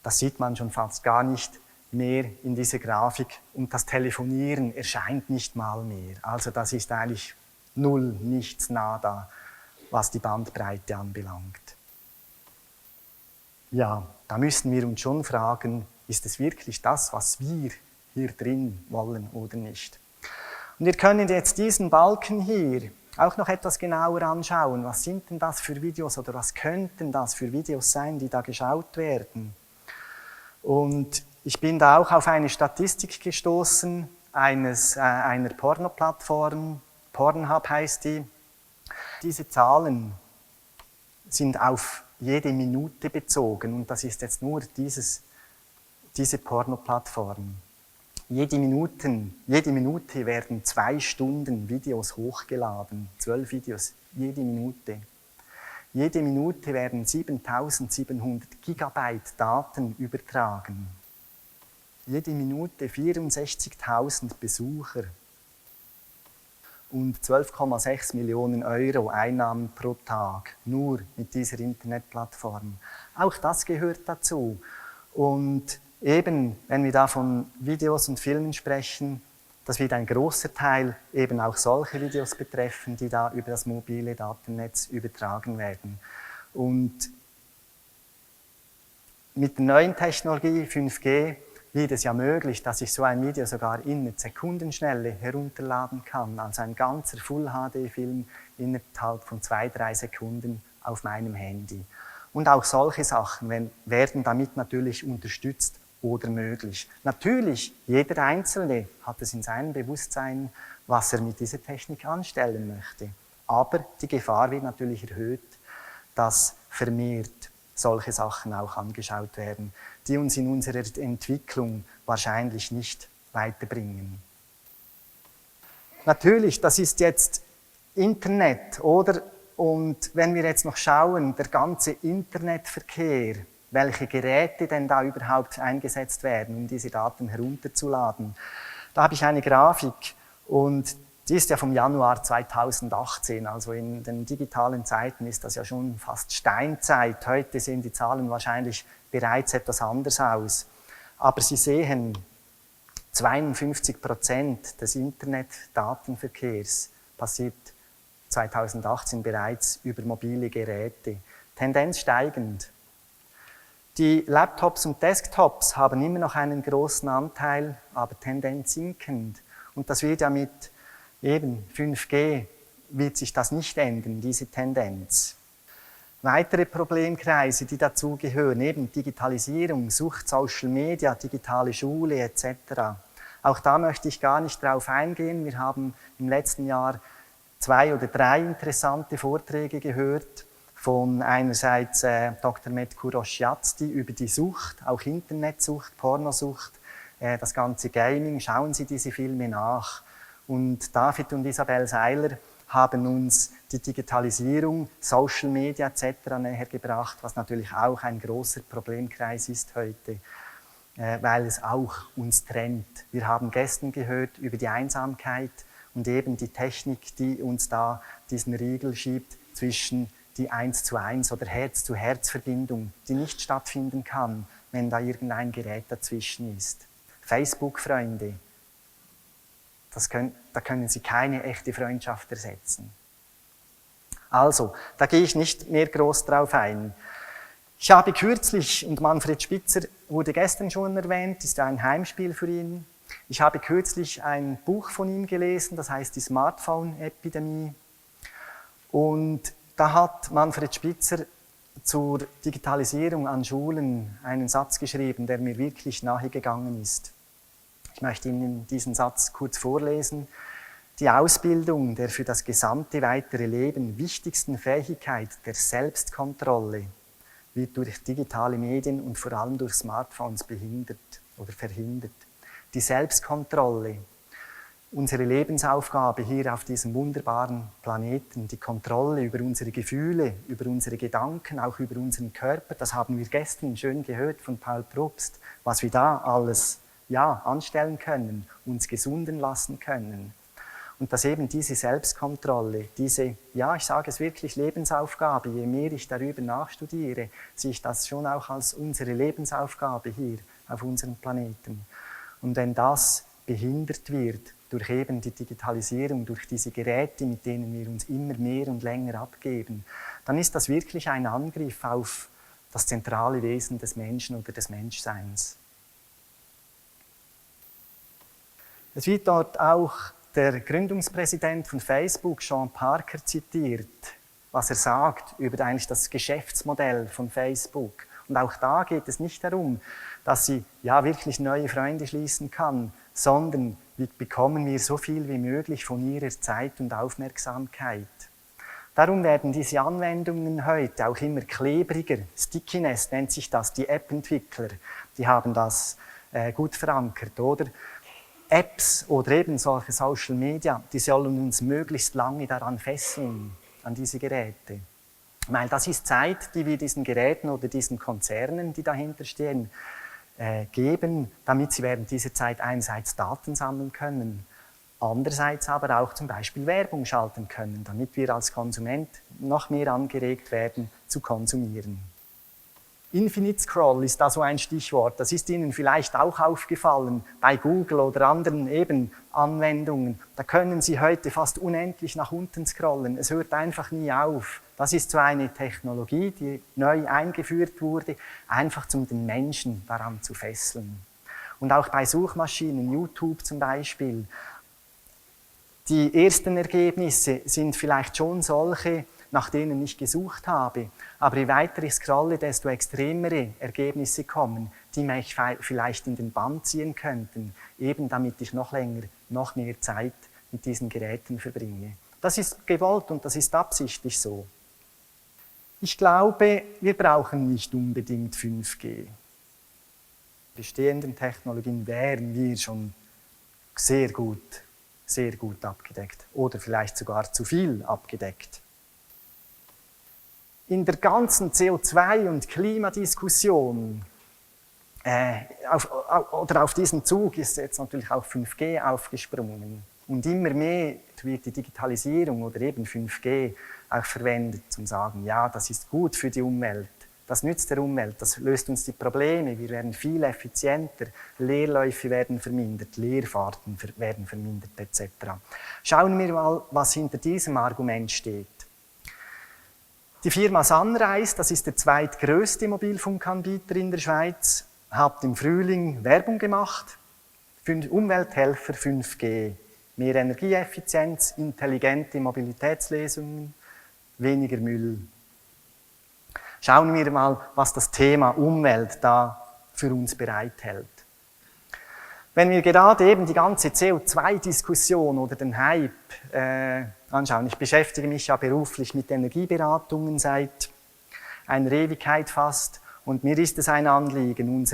das sieht man schon fast gar nicht mehr in dieser Grafik. Und das Telefonieren erscheint nicht mal mehr. Also das ist eigentlich null, nichts, nada, was die Bandbreite anbelangt. Ja, da müssen wir uns schon fragen, ist es wirklich das, was wir hier drin wollen oder nicht? Und wir können jetzt diesen Balken hier auch noch etwas genauer anschauen. Was sind denn das für Videos oder was könnten das für Videos sein, die da geschaut werden? Und ich bin da auch auf eine Statistik gestoßen, einer Porno-Plattform, Pornhub heißt die. Diese Zahlen sind auf jede Minute bezogen und das ist jetzt nur diese Porno-Plattform. Jede Minute werden 2 Stunden Videos hochgeladen, 12 Videos, jede Minute. Jede Minute werden 7700 Gigabyte Daten übertragen. Jede Minute 64.000 Besucher und 12,6 Millionen Euro Einnahmen pro Tag, nur mit dieser Internetplattform. Auch das gehört dazu. Und eben, wenn wir da von Videos und Filmen sprechen, das wird ein großer Teil eben auch solche Videos betreffen, die da über das mobile Datennetz übertragen werden. Und mit der neuen Technologie 5G wird es ja möglich, dass ich so ein Video sogar in Sekundenschnelle herunterladen kann, also ein ganzer Full-HD-Film innerhalb von 2-3 Sekunden auf meinem Handy. Und auch solche Sachen werden damit natürlich unterstützt oder möglich. Natürlich, jeder Einzelne hat es in seinem Bewusstsein, was er mit dieser Technik anstellen möchte. Aber die Gefahr wird natürlich erhöht, dass vermehrt solche Sachen auch angeschaut werden, die uns in unserer Entwicklung wahrscheinlich nicht weiterbringen. Natürlich, das ist jetzt Internet, oder? Und wenn wir jetzt noch schauen, der ganze Internetverkehr, welche Geräte denn da überhaupt eingesetzt werden, um diese Daten herunterzuladen, da habe ich eine Grafik und die ist ja vom Januar 2018, also in den digitalen Zeiten ist das ja schon fast Steinzeit. Heute sehen die Zahlen wahrscheinlich bereits etwas anders aus. Aber Sie sehen, 52% des Internetdatenverkehrs passiert 2018 bereits über mobile Geräte. Tendenz steigend. Die Laptops und Desktops haben immer noch einen großen Anteil, aber Tendenz sinkend. Und das wird ja mit eben 5G wird sich das nicht ändern, diese Tendenz. Weitere Problemkreise, die dazugehören, eben Digitalisierung, Sucht, Social Media, digitale Schule etc. Auch da möchte ich gar nicht drauf eingehen. Wir haben im letzten Jahr 2 oder 3 interessante Vorträge gehört von einerseits Dr. Metku Rosciazzi über die Sucht, auch Internetsucht, Pornosucht, das ganze Gaming. Schauen Sie diese Filme nach. Und David und Isabel Seiler haben uns die Digitalisierung, Social Media etc. näher gebracht, was natürlich auch ein großer Problemkreis ist heute, weil es auch uns trennt. Wir haben gestern gehört über die Einsamkeit und eben die Technik, die uns da diesen Riegel schiebt zwischen die 1:1 oder Herz-zu-Herz-Verbindung, die nicht stattfinden kann, wenn da irgendein Gerät dazwischen ist. Facebook-Freunde. Da können Sie keine echte Freundschaft ersetzen. Also, da gehe ich nicht mehr groß drauf ein. Ich habe kürzlich, und Manfred Spitzer wurde gestern schon erwähnt, ist ein Heimspiel für ihn. Ich habe kürzlich ein Buch von ihm gelesen, das heißt die Smartphone-Epidemie. Und da hat Manfred Spitzer zur Digitalisierung an Schulen einen Satz geschrieben, der mir wirklich nahegegangen ist. Ich möchte Ihnen diesen Satz kurz vorlesen. Die Ausbildung der für das gesamte weitere Leben wichtigsten Fähigkeit der Selbstkontrolle wird durch digitale Medien und vor allem durch Smartphones behindert oder verhindert. Die Selbstkontrolle, unsere Lebensaufgabe hier auf diesem wunderbaren Planeten, die Kontrolle über unsere Gefühle, über unsere Gedanken, auch über unseren Körper, das haben wir gestern schön gehört von Paul Probst, was wir da alles anstellen können, uns gesunden lassen können. Und dass eben diese Selbstkontrolle, diese, ich sage es wirklich, Lebensaufgabe, je mehr ich darüber nachstudiere, sehe ich das schon auch als unsere Lebensaufgabe hier auf unserem Planeten. Und wenn das behindert wird durch eben die Digitalisierung, durch diese Geräte, mit denen wir uns immer mehr und länger abgeben, dann ist das wirklich ein Angriff auf das zentrale Wesen des Menschen oder des Menschseins. Es wird dort auch der Gründungspräsident von Facebook, Sean Parker, zitiert, was er sagt über eigentlich das Geschäftsmodell von Facebook. Und auch da geht es nicht darum, dass sie wirklich neue Freunde schließen kann, sondern wie bekommen wir so viel wie möglich von ihrer Zeit und Aufmerksamkeit. Darum werden diese Anwendungen heute auch immer klebriger. Stickiness nennt sich das, die App-Entwickler, die haben das gut verankert, oder? Apps oder eben solche Social Media, die sollen uns möglichst lange daran fesseln, an diese Geräte. Weil das ist Zeit, die wir diesen Geräten oder diesen Konzernen, die dahinter stehen, geben, damit sie während dieser Zeit einerseits Daten sammeln können, andererseits aber auch zum Beispiel Werbung schalten können, damit wir als Konsument noch mehr angeregt werden, zu konsumieren. Infinite Scroll ist da so ein Stichwort. Das ist Ihnen vielleicht auch aufgefallen bei Google oder anderen eben Anwendungen. Da können Sie heute fast unendlich nach unten scrollen. Es hört einfach nie auf. Das ist so eine Technologie, die neu eingeführt wurde, einfach um den Menschen daran zu fesseln. Und auch bei Suchmaschinen, YouTube zum Beispiel, die ersten Ergebnisse sind vielleicht schon solche, nach denen ich gesucht habe. Aber je weiter ich scrolle, desto extremere Ergebnisse kommen, die mich vielleicht in den Bann ziehen könnten, eben damit ich noch länger, noch mehr Zeit mit diesen Geräten verbringe. Das ist gewollt und das ist absichtlich so. Ich glaube, wir brauchen nicht unbedingt 5G. Bestehenden Technologien wären wir schon sehr gut abgedeckt oder vielleicht sogar zu viel abgedeckt. In der ganzen CO2- und Klimadiskussion auf diesen Zug ist jetzt natürlich auch 5G aufgesprungen. Und immer mehr wird die Digitalisierung oder eben 5G auch verwendet, um zu sagen, ja, das ist gut für die Umwelt, das nützt der Umwelt, das löst uns die Probleme, wir werden viel effizienter, Leerläufe werden vermindert, Leerfahrten werden vermindert etc. Schauen wir mal, was hinter diesem Argument steht. Die Firma Sunrise, das ist der zweitgrößte Mobilfunkanbieter in der Schweiz, hat im Frühling Werbung gemacht für Umwelthelfer 5G. Mehr Energieeffizienz, intelligente Mobilitätslösungen, weniger Müll. Schauen wir mal, was das Thema Umwelt da für uns bereithält. Wenn wir gerade eben die ganze CO2-Diskussion oder den Hype anschauen, ich beschäftige mich ja beruflich mit Energieberatungen seit einer Ewigkeit fast und mir ist es ein Anliegen,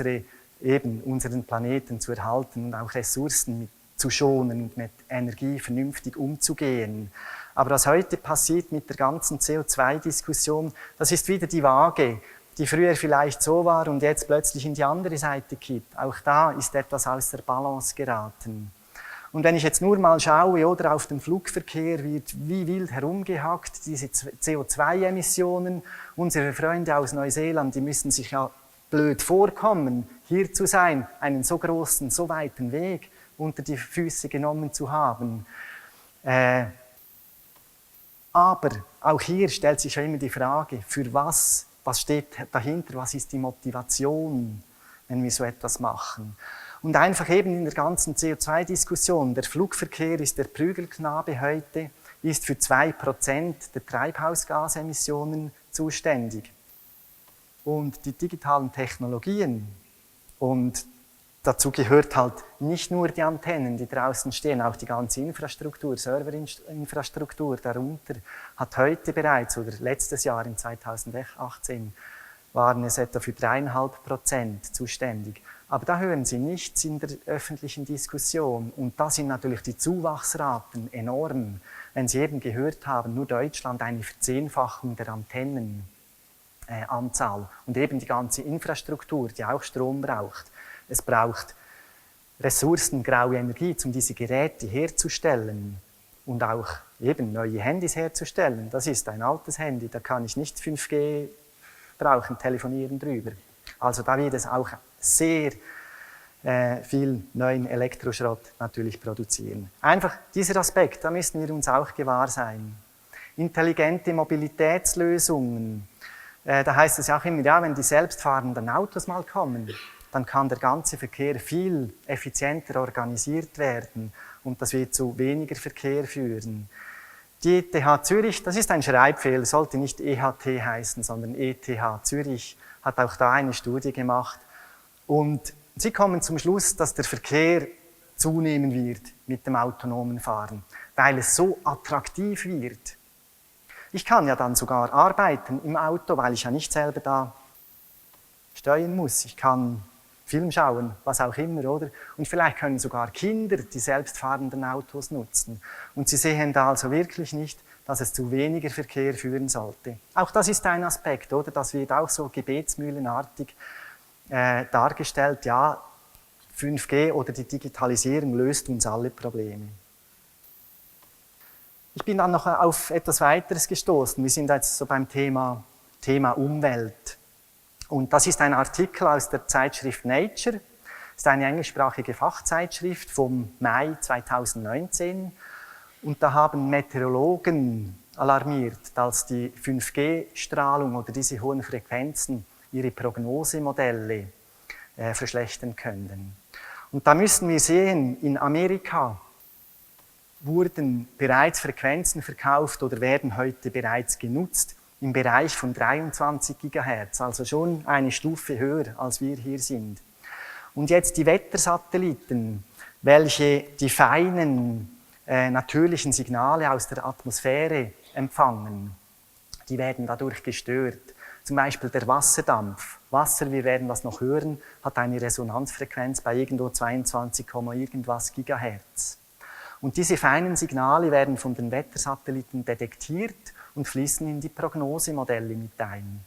unseren Planeten zu erhalten und auch Ressourcen zu schonen und mit Energie vernünftig umzugehen. Aber was heute passiert mit der ganzen CO2-Diskussion, das ist wieder die Waage, die früher vielleicht so war und jetzt plötzlich in die andere Seite kippt. Auch da ist etwas aus der Balance geraten. Und wenn ich jetzt nur mal schaue, oder auf den Flugverkehr wird wie wild herumgehackt, diese CO2-Emissionen, unsere Freunde aus Neuseeland, die müssen sich ja blöd vorkommen, hier zu sein, einen so großen, so weiten Weg unter die Füße genommen zu haben. Aber auch hier stellt sich ja immer die Frage, für was steht dahinter, was ist die Motivation, wenn wir so etwas machen. Und einfach eben in der ganzen CO2-Diskussion, der Flugverkehr ist der Prügelknabe heute, ist für 2% der Treibhausgasemissionen zuständig. Und die digitalen Technologien, und dazu gehört halt nicht nur die Antennen, die draußen stehen, auch die ganze Infrastruktur, Serverinfrastruktur darunter, hat heute bereits, oder letztes Jahr in 2018, waren es etwa für 3,5% zuständig. Aber da hören Sie nichts in der öffentlichen Diskussion. Und da sind natürlich die Zuwachsraten enorm. Wenn Sie eben gehört haben, nur Deutschland eine Verzehnfachung der Antennenanzahl und eben die ganze Infrastruktur, die auch Strom braucht. Es braucht Ressourcen, graue Energie, um diese Geräte herzustellen und auch eben neue Handys herzustellen. Das ist ein altes Handy, da kann ich nicht 5G brauchen, telefonieren drüber. Also da wird es auch sehr viel neuen Elektroschrott natürlich produzieren. Einfach dieser Aspekt, da müssen wir uns auch gewahr sein. Intelligente Mobilitätslösungen, da heißt es auch immer, ja, wenn die selbstfahrenden Autos mal kommen, dann kann der ganze Verkehr viel effizienter organisiert werden und das wird zu weniger Verkehr führen. Die ETH Zürich, das ist ein Schreibfehler, sollte nicht EHT heißen, sondern ETH Zürich, hat auch da eine Studie gemacht. Und sie kommen zum Schluss, dass der Verkehr zunehmen wird mit dem autonomen Fahren, weil es so attraktiv wird. Ich kann ja dann sogar arbeiten im Auto, weil ich ja nicht selber da steuern muss. Ich kann Film schauen, was auch immer, oder? Und vielleicht können sogar Kinder die selbstfahrenden Autos nutzen. Und sie sehen da also wirklich nicht, dass es zu weniger Verkehr führen sollte. Auch das ist ein Aspekt, oder? Das wird auch so gebetsmühlenartig dargestellt, ja, 5G oder die Digitalisierung löst uns alle Probleme. Ich bin dann noch auf etwas weiteres gestoßen. Wir sind jetzt so beim Thema Umwelt. Und das ist ein Artikel aus der Zeitschrift Nature. Das ist eine englischsprachige Fachzeitschrift vom Mai 2019. Und da haben Meteorologen alarmiert, dass die 5G-Strahlung oder diese hohen Frequenzen ihre Prognosemodelle verschlechtern können. Und da müssen wir sehen, in Amerika wurden bereits Frequenzen verkauft oder werden heute bereits genutzt im Bereich von 23 GHz, also schon eine Stufe höher, als wir hier sind. Und jetzt die Wettersatelliten, welche die feinen natürlichen Signale aus der Atmosphäre empfangen, die werden dadurch gestört. Zum Beispiel der Wasserdampf. Wasser, wir werden das noch hören, hat eine Resonanzfrequenz bei irgendwo 22, irgendwas Gigahertz. Und diese feinen Signale werden von den Wettersatelliten detektiert und fließen in die Prognosemodelle mit ein.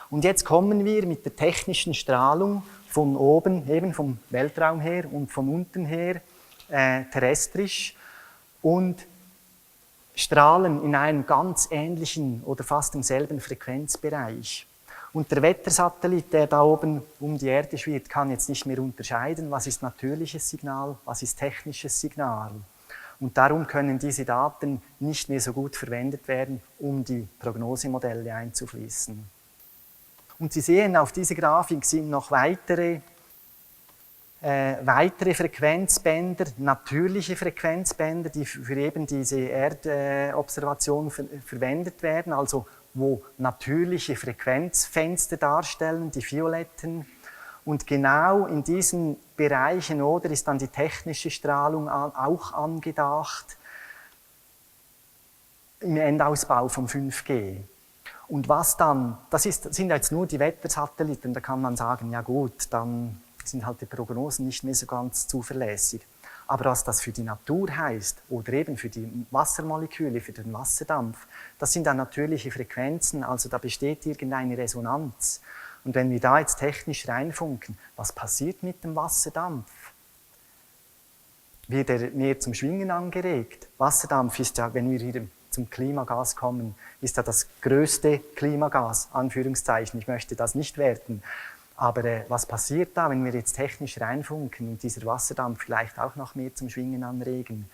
Und jetzt kommen wir mit der technischen Strahlung von oben, eben vom Weltraum her und von unten her terrestrisch und strahlen in einem ganz ähnlichen oder fast demselben Frequenzbereich. Und der Wettersatellit, der da oben um die Erde schwirrt, kann jetzt nicht mehr unterscheiden, was ist natürliches Signal, was ist technisches Signal. Und darum können diese Daten nicht mehr so gut verwendet werden, um die Prognosemodelle einzufließen. Und Sie sehen, auf dieser Grafik sind noch weitere Frequenzbänder, natürliche Frequenzbänder, die für eben diese Erdobservation verwendet werden, also wo natürliche Frequenzfenster darstellen, die violetten. Und genau in diesen Bereichen oder ist dann die technische Strahlung auch angedacht im Endausbau von 5G. Und was dann, sind jetzt nur die Wettersatelliten, da kann man sagen, ja gut, dann sind halt die Prognosen nicht mehr so ganz zuverlässig. Aber was das für die Natur heißt oder eben für die Wassermoleküle, für den Wasserdampf, das sind dann natürliche Frequenzen, also da besteht irgendeine Resonanz. Und wenn wir da jetzt technisch reinfunken, was passiert mit dem Wasserdampf? Wird er mehr zum Schwingen angeregt? Wasserdampf ist ja, wenn wir wieder zum Klimagas kommen, ist ja das größte Klimagas, Anführungszeichen. Ich möchte das nicht werten. Aber was passiert da, wenn wir jetzt technisch reinfunken und dieser Wasserdampf vielleicht auch noch mehr zum Schwingen anregen?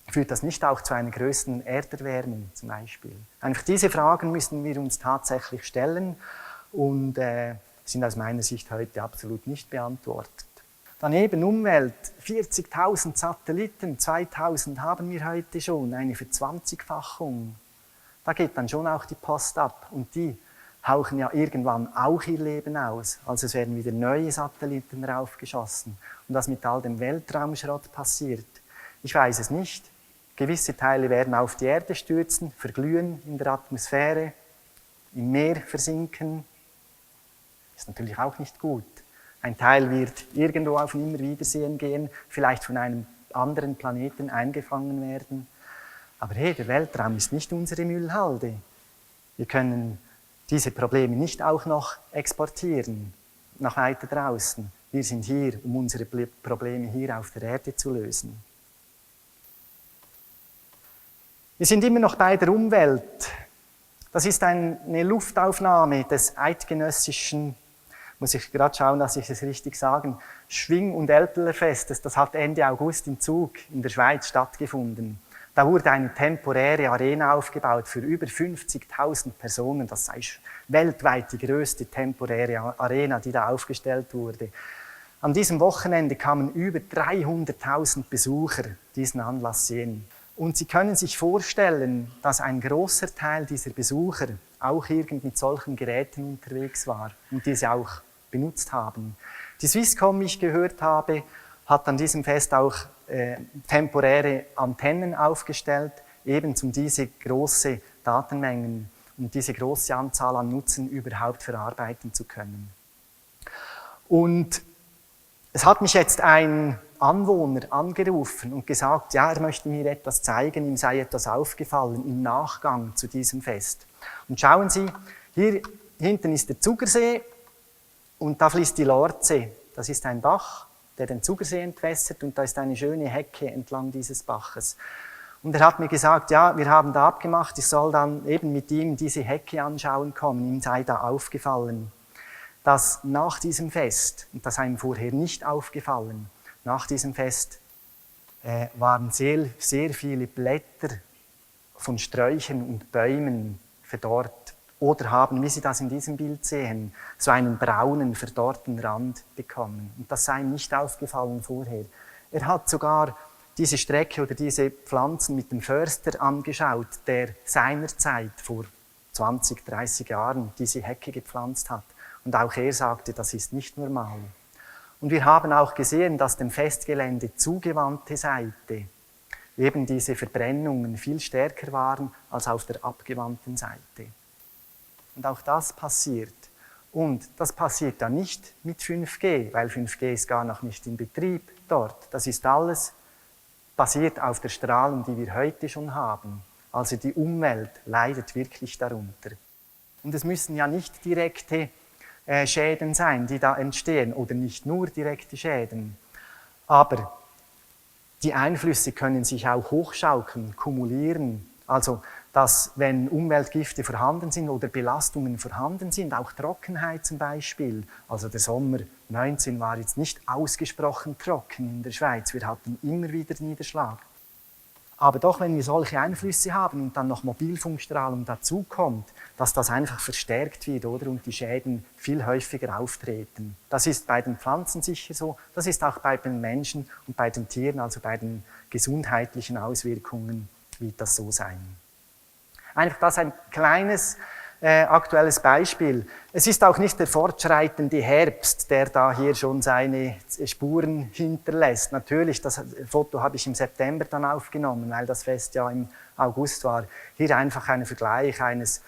Führt das nicht auch zu einer größeren Erderwärmung zum Beispiel? Einfach diese Fragen müssen wir uns tatsächlich stellen und sind aus meiner Sicht heute absolut nicht beantwortet. Daneben Umwelt, 40.000 Satelliten, 2.000 haben wir heute schon, eine Verzwanzigfachung. Da geht dann schon auch die Post ab und die hauchen ja irgendwann auch ihr Leben aus. Also es werden wieder neue Satelliten raufgeschossen. Und was mit all dem Weltraumschrott passiert, ich weiß es nicht. Gewisse Teile werden auf die Erde stürzen, verglühen in der Atmosphäre, im Meer versinken. Ist natürlich auch nicht gut. Ein Teil wird irgendwo auf Nimmerwiedersehen gehen, vielleicht von einem anderen Planeten eingefangen werden. Aber hey, der Weltraum ist nicht unsere Müllhalde. Wir können diese Probleme nicht auch noch exportieren, nach weiter draußen. Wir sind hier, um unsere Probleme hier auf der Erde zu lösen. Wir sind immer noch bei der Umwelt. Das ist eine Luftaufnahme des eidgenössischen, muss ich gerade schauen, dass ich es richtig sagen, Schwing- und Älplerfestes. Das hat Ende August in Zug in der Schweiz stattgefunden. Da wurde eine temporäre Arena aufgebaut für über 50.000 Personen. Das sei weltweit die größte temporäre Arena, die da aufgestellt wurde. An diesem Wochenende kamen über 300.000 Besucher diesen Anlass sehen. Und Sie können sich vorstellen, dass ein großer Teil dieser Besucher auch irgend mit solchen Geräten unterwegs war und diese auch benutzt haben. Die Swisscom, wie ich gehört habe, hat an diesem Fest auch temporäre Antennen aufgestellt, eben um diese große Datenmengen und diese große Anzahl an Nutzern überhaupt verarbeiten zu können. Und es hat mich jetzt ein Anwohner angerufen und gesagt, ja, er möchte mir etwas zeigen, ihm sei etwas aufgefallen im Nachgang zu diesem Fest. Und schauen Sie, hier hinten ist der Zugersee und da fließt die Lorze. Das ist ein Bach, der den Zugersee entwässert und da ist eine schöne Hecke entlang dieses Baches. Und er hat mir gesagt, ja, wir haben da abgemacht, ich soll dann eben mit ihm diese Hecke anschauen kommen. Ihm sei da aufgefallen, dass nach diesem Fest, und das sei ihm vorher nicht aufgefallen, nach diesem Fest waren sehr, sehr viele Blätter von Sträuchern und Bäumen verdorrt oder haben, wie Sie das in diesem Bild sehen, so einen braunen, verdorrten Rand bekommen. Und das sei ihm nicht aufgefallen vorher. Er hat sogar diese Strecke oder diese Pflanzen mit dem Förster angeschaut, der seinerzeit vor 20, 30 Jahren diese Hecke gepflanzt hat. Und auch er sagte, das ist nicht normal. Und wir haben auch gesehen, dass dem Festgelände zugewandte Seite eben diese Verbrennungen viel stärker waren als auf der abgewandten Seite. Und auch das passiert. Und das passiert dann nicht mit 5G, weil 5G ist gar noch nicht in Betrieb dort. Das ist alles basiert auf der Strahlung, die wir heute schon haben. Also die Umwelt leidet wirklich darunter. Und es müssen ja nicht direkte Schäden sein, die da entstehen, oder nicht nur direkte Schäden. Aber die Einflüsse können sich auch hochschaukeln, kumulieren. Also, dass wenn Umweltgifte vorhanden sind oder Belastungen vorhanden sind, auch Trockenheit zum Beispiel. Also der Sommer 19 war jetzt nicht ausgesprochen trocken in der Schweiz. Wir hatten immer wieder Niederschlag. Aber doch, wenn wir solche Einflüsse haben und dann noch Mobilfunkstrahlung dazukommt, dass das einfach verstärkt wird, oder? Und die Schäden viel häufiger auftreten. Das ist bei den Pflanzen sicher so, das ist auch bei den Menschen und bei den Tieren, also bei den gesundheitlichen Auswirkungen, wird das so sein. Einfach das ein kleines aktuelles Beispiel. Es ist auch nicht der fortschreitende Herbst, der da hier schon seine Spuren hinterlässt. Natürlich, das Foto habe ich im September dann aufgenommen, weil das Fest ja im August war. Hier einfach ein Vergleich eines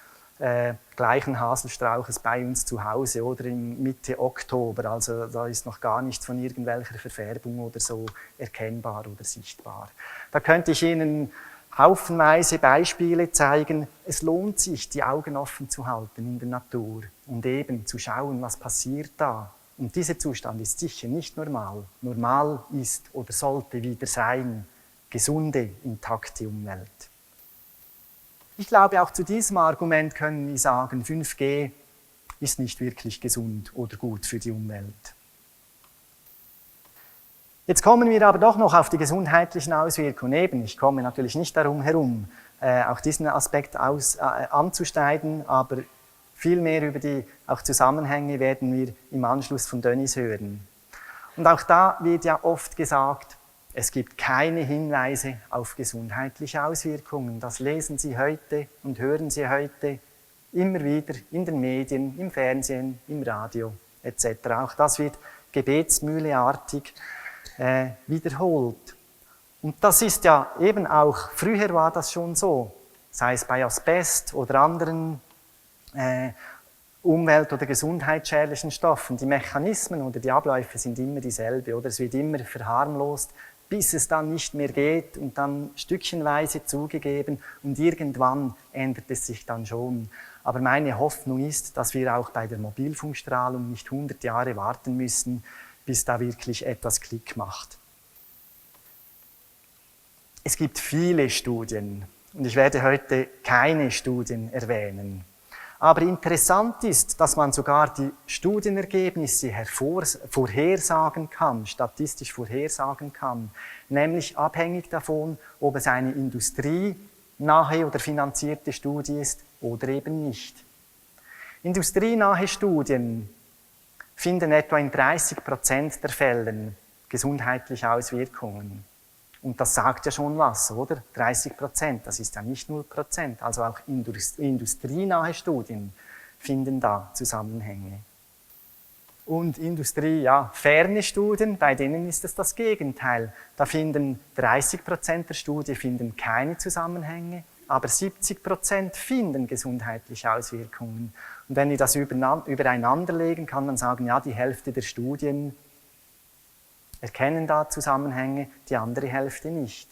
gleichen Haselstrauches bei uns zu Hause oder in Mitte Oktober. Also da ist noch gar nichts von irgendwelcher Verfärbung oder so erkennbar oder sichtbar. Da könnte ich Ihnen haufenweise Beispiele zeigen. Es lohnt sich, die Augen offen zu halten in der Natur und eben zu schauen, was passiert da. Und dieser Zustand ist sicher nicht normal. Normal ist oder sollte wieder sein, gesunde, intakte Umwelt. Ich glaube, auch zu diesem Argument können wir sagen, 5G ist nicht wirklich gesund oder gut für die Umwelt. Jetzt kommen wir aber doch noch auf die gesundheitlichen Auswirkungen. Eben, ich komme natürlich nicht darum herum, auch diesen Aspekt anzuschneiden, aber viel mehr über die auch Zusammenhänge werden wir im Anschluss von Dönnis hören. Und auch da wird ja oft gesagt, es gibt keine Hinweise auf gesundheitliche Auswirkungen. Das lesen Sie heute und hören Sie heute immer wieder in den Medien, im Fernsehen, im Radio etc. Auch das wird gebetsmühleartig wiederholt. Und das ist ja eben auch, früher war das schon so, sei es bei Asbest oder anderen umwelt- oder gesundheitsschädlichen Stoffen. Die Mechanismen oder die Abläufe sind immer dieselbe, oder es wird immer verharmlost, bis es dann nicht mehr geht und dann stückchenweise zugegeben und irgendwann ändert es sich dann schon. Aber meine Hoffnung ist, dass wir auch bei der Mobilfunkstrahlung nicht 100 Jahre warten müssen, bis da wirklich etwas Klick macht. Es gibt viele Studien und ich werde heute keine Studien erwähnen. Aber interessant ist, dass man sogar die Studienergebnisse vorhersagen kann, statistisch vorhersagen kann, nämlich abhängig davon, ob es eine industrienahe oder finanzierte Studie ist oder eben nicht. Industrienahe Studien finden etwa in 30% der Fällen gesundheitliche Auswirkungen. Und das sagt ja schon was, oder? 30%, das ist ja nicht 0%. Also auch industrienahe Studien finden da Zusammenhänge. Und ferne Studien, bei denen ist es das Gegenteil. Da finden 30% der Studien finden keine Zusammenhänge, aber 70% finden gesundheitliche Auswirkungen. Und wenn wir das übereinander legen, kann man sagen, ja, die Hälfte der Studien erkennen da Zusammenhänge, die andere Hälfte nicht.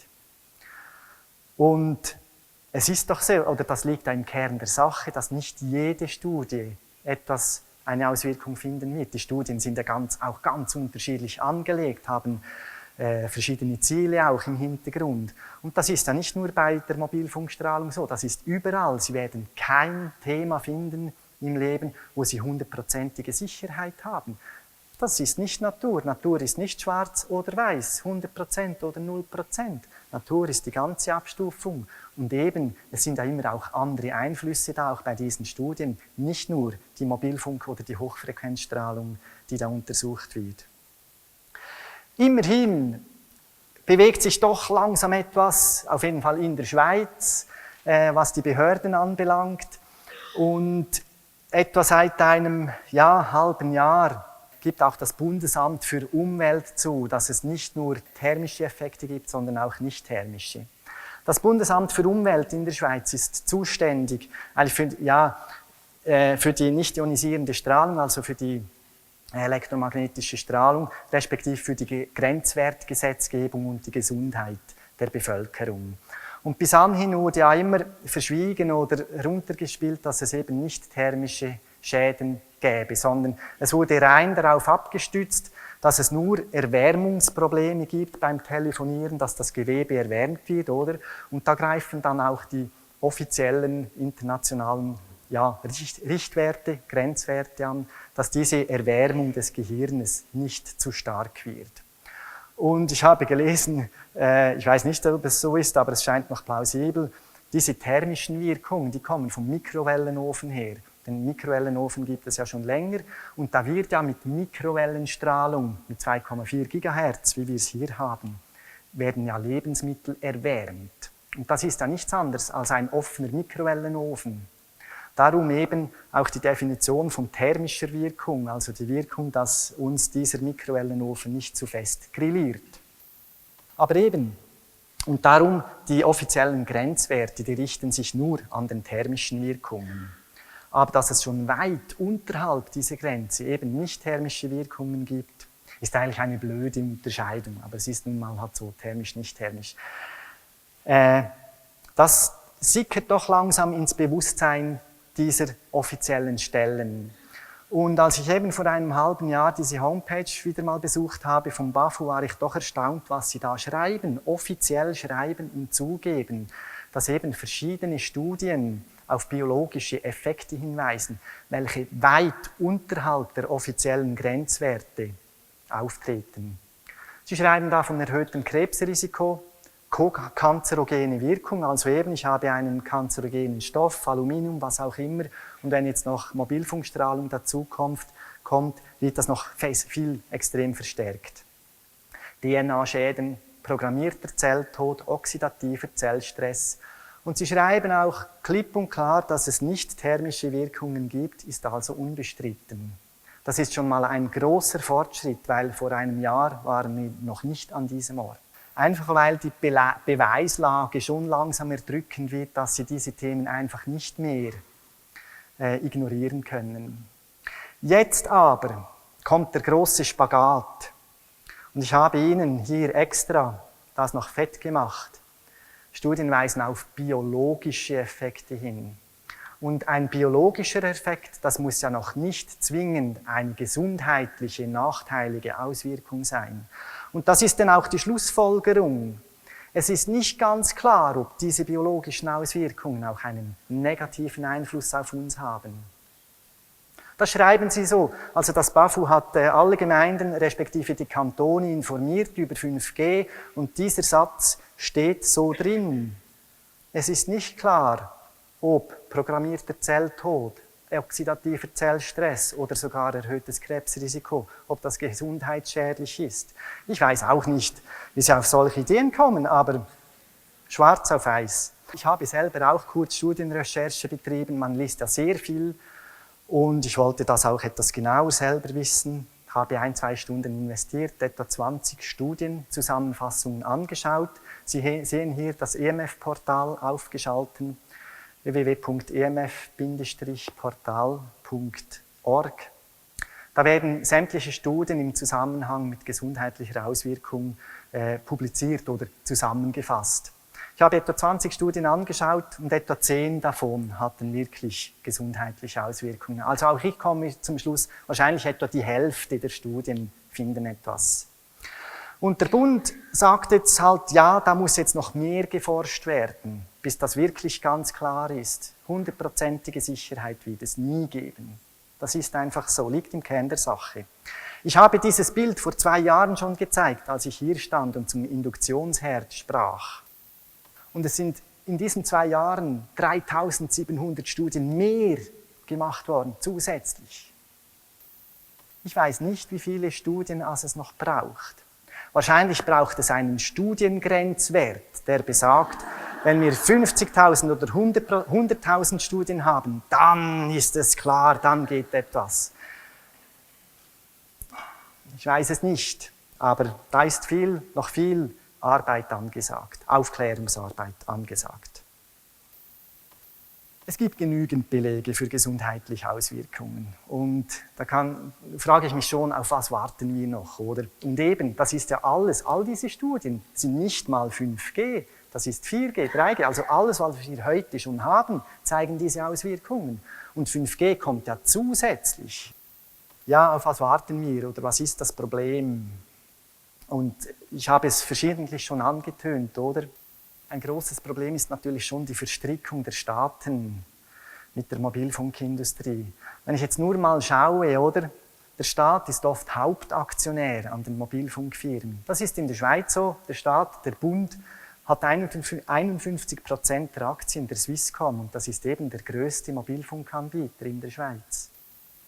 Und es ist doch so, oder das liegt im Kern der Sache, dass nicht jede Studie eine Auswirkung finden wird. Die Studien sind ja auch ganz unterschiedlich angelegt, haben verschiedene Ziele auch im Hintergrund. Und das ist ja nicht nur bei der Mobilfunkstrahlung so, das ist überall. Sie werden kein Thema finden im Leben, wo Sie 100%ige Sicherheit haben. Das ist nicht Natur. Natur ist nicht schwarz oder weiß, 100% oder 0%. Natur ist die ganze Abstufung. Und eben, es sind ja immer auch andere Einflüsse da, auch bei diesen Studien. Nicht nur die Mobilfunk- oder die Hochfrequenzstrahlung, die da untersucht wird. Immerhin bewegt sich doch langsam etwas, auf jeden Fall in der Schweiz, was die Behörden anbelangt. Und etwa seit einem halben Jahr gibt auch das Bundesamt für Umwelt zu, dass es nicht nur thermische Effekte gibt, sondern auch nicht thermische. Das Bundesamt für Umwelt in der Schweiz ist zuständig für die nicht ionisierende Strahlung, also für die elektromagnetische Strahlung, respektive für die Grenzwertgesetzgebung und die Gesundheit der Bevölkerung. Und bis anhin wurde ja immer verschwiegen oder runtergespielt, dass es eben nicht thermische Schäden gäbe, sondern es wurde rein darauf abgestützt, dass es nur Erwärmungsprobleme gibt beim Telefonieren, dass das Gewebe erwärmt wird, oder? Und da greifen dann auch die offiziellen internationalen Richtwerte, Grenzwerte an, dass diese Erwärmung des Gehirnes nicht zu stark wird. Und ich habe gelesen, ich weiß nicht, ob es so ist, aber es scheint noch plausibel, diese thermischen Wirkungen, die kommen vom Mikrowellenofen her. Den Mikrowellenofen gibt es ja schon länger und da wird ja mit Mikrowellenstrahlung mit 2,4 GHz, wie wir es hier haben, werden ja Lebensmittel erwärmt. Und das ist ja nichts anderes als ein offener Mikrowellenofen. Darum eben auch die Definition von thermischer Wirkung, also die Wirkung, dass uns dieser Mikrowellenofen nicht zu fest grilliert. Aber eben, und darum die offiziellen Grenzwerte, die richten sich nur an den thermischen Wirkungen. Aber dass es schon weit unterhalb dieser Grenze eben nicht thermische Wirkungen gibt, ist eigentlich eine blöde Unterscheidung. Aber es ist nun mal halt so, thermisch, nicht thermisch. Das sickert doch langsam ins Bewusstsein dieser offiziellen Stellen. Und als ich eben vor einem halben Jahr diese Homepage wieder mal besucht habe vom BAFU, war ich doch erstaunt, was sie da schreiben, offiziell schreiben und zugeben, dass eben verschiedene Studien auf biologische Effekte hinweisen, welche weit unterhalb der offiziellen Grenzwerte auftreten. Sie schreiben da von erhöhtem Krebsrisiko, kanzerogene Wirkung, also eben, ich habe einen kanzerogenen Stoff, Aluminium, was auch immer, und wenn jetzt noch Mobilfunkstrahlung dazu kommt, wird das noch viel extrem verstärkt. DNA-Schäden, programmierter Zelltod, oxidativer Zellstress. Und sie schreiben auch klipp und klar, dass es nicht thermische Wirkungen gibt, ist also unbestritten. Das ist schon mal ein großer Fortschritt, weil vor einem Jahr waren wir noch nicht an diesem Ort. Einfach weil die Beweislage schon langsam erdrückend wird, dass sie diese Themen einfach nicht mehr ignorieren können. Jetzt aber kommt der große Spagat. Und ich habe Ihnen hier extra das noch fett gemacht. Studien weisen auf biologische Effekte hin. Und ein biologischer Effekt, das muss ja noch nicht zwingend eine gesundheitliche, nachteilige Auswirkung sein. Und das ist dann auch die Schlussfolgerung. Es ist nicht ganz klar, ob diese biologischen Auswirkungen auch einen negativen Einfluss auf uns haben. Das schreiben sie so. Also das BAFU hat alle Gemeinden, respektive die Kantone, informiert über 5G und dieser Satz steht so drin. Es ist nicht klar, ob programmierter Zelltod, oxidativer Zellstress oder sogar erhöhtes Krebsrisiko, ob das gesundheitsschädlich ist. Ich weiß auch nicht, wie sie auf solche Ideen kommen, aber schwarz auf weiß. Ich habe selber auch kurz Studienrecherche betrieben, man liest ja sehr viel und ich wollte das auch etwas genauer selber wissen. Ich habe 1-2 Stunden investiert, etwa 20 Studienzusammenfassungen angeschaut. Sie sehen hier das EMF-Portal aufgeschaltet, www.emf-portal.org. Da werden sämtliche Studien im Zusammenhang mit gesundheitlicher Auswirkung publiziert oder zusammengefasst. Ich habe etwa 20 Studien angeschaut und etwa 10 davon hatten wirklich gesundheitliche Auswirkungen. Also auch ich komme zum Schluss, wahrscheinlich etwa die Hälfte der Studien finden etwas. Und der Bund sagt jetzt halt, ja, da muss jetzt noch mehr geforscht werden, bis das wirklich ganz klar ist. 100%ige Sicherheit wird es nie geben. Das ist einfach so, liegt im Kern der Sache. Ich habe dieses Bild vor 2 Jahren schon gezeigt, als ich hier stand und zum Induktionsherd sprach. Und es sind in diesen 2 Jahren 3700 Studien mehr gemacht worden, zusätzlich. Ich weiß nicht, wie viele Studien es noch braucht. Wahrscheinlich braucht es einen Studiengrenzwert, der besagt, wenn wir 50.000 oder 100.000 Studien haben, dann ist es klar, dann geht etwas. Ich weiß es nicht, aber da ist noch viel Arbeit angesagt, Aufklärungsarbeit angesagt. Es gibt genügend Belege für gesundheitliche Auswirkungen und da frage ich mich schon, auf was warten wir noch, oder? Und eben, das ist ja alles, all diese Studien sind nicht mal 5G, das ist 4G, 3G, also alles, was wir heute schon haben, zeigen diese Auswirkungen. Und 5G kommt ja zusätzlich. Ja, auf was warten wir oder was ist das Problem? Und ich habe es verschiedentlich schon angetönt, oder? Ein großes Problem ist natürlich schon die Verstrickung der Staaten mit der Mobilfunkindustrie. Wenn ich jetzt nur mal schaue, oder? Der Staat ist oft Hauptaktionär an den Mobilfunkfirmen. Das ist in der Schweiz so. Der Staat, der Bund, hat 51% der Aktien der Swisscom und das ist eben der größte Mobilfunkanbieter in der Schweiz.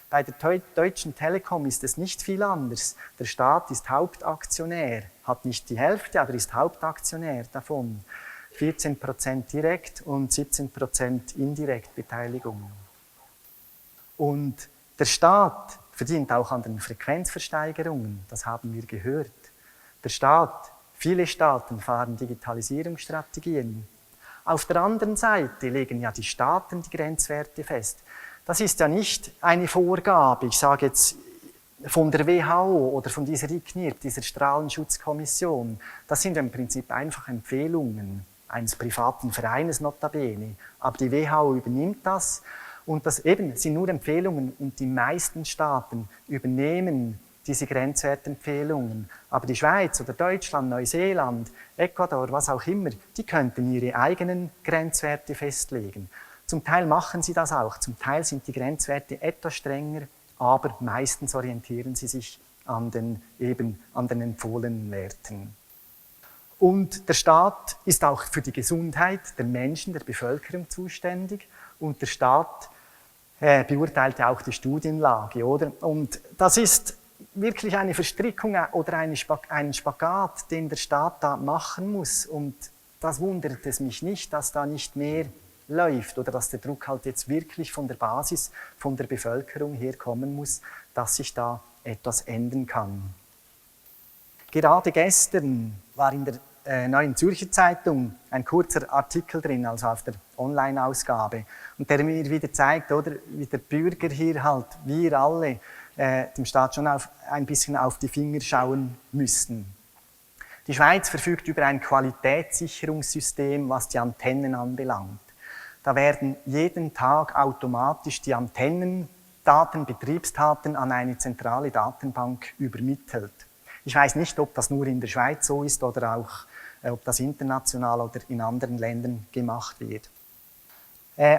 Bei der Deutschen Telekom ist es nicht viel anders. Der Staat ist Hauptaktionär, hat nicht die Hälfte, aber ist Hauptaktionär davon. 14% direkt und 17% indirekt Beteiligung. Und der Staat verdient auch an den Frequenzversteigerungen, das haben wir gehört. Der Staat, viele Staaten fahren Digitalisierungsstrategien. Auf der anderen Seite legen ja die Staaten die Grenzwerte fest. Das ist ja nicht eine Vorgabe, ich sage jetzt von der WHO oder von dieser ICNIRP, dieser Strahlenschutzkommission. Das sind im Prinzip einfach Empfehlungen eines privaten Vereines notabene. Aber die WHO übernimmt das und das eben sind nur Empfehlungen und die meisten Staaten übernehmen diese Grenzwertempfehlungen. Aber die Schweiz oder Deutschland, Neuseeland, Ecuador, was auch immer, die könnten ihre eigenen Grenzwerte festlegen. Zum Teil machen sie das auch, zum Teil sind die Grenzwerte etwas strenger, aber meistens orientieren sie sich an den empfohlenen Werten. Und der Staat ist auch für die Gesundheit der Menschen, der Bevölkerung zuständig und der Staat beurteilt ja auch die Studienlage, oder? Und das ist wirklich eine Verstrickung oder ein Spagat, den der Staat da machen muss und das wundert es mich nicht, dass da nicht mehr läuft oder dass der Druck halt jetzt wirklich von der Basis, von der Bevölkerung herkommen muss, dass sich da etwas ändern kann. Gerade gestern war in der Neuen Zürcher Zeitung ein kurzer Artikel drin, also auf der Online-Ausgabe, und der mir wieder zeigt, oder, wie der Bürger hier halt, wir alle, dem Staat schon ein bisschen auf die Finger schauen müssen. Die Schweiz verfügt über ein Qualitätssicherungssystem, was die Antennen anbelangt. Da werden jeden Tag automatisch die Antennendaten, Betriebsdaten an eine zentrale Datenbank übermittelt. Ich weiß nicht, ob das nur in der Schweiz so ist oder auch, ob das international oder in anderen Ländern gemacht wird.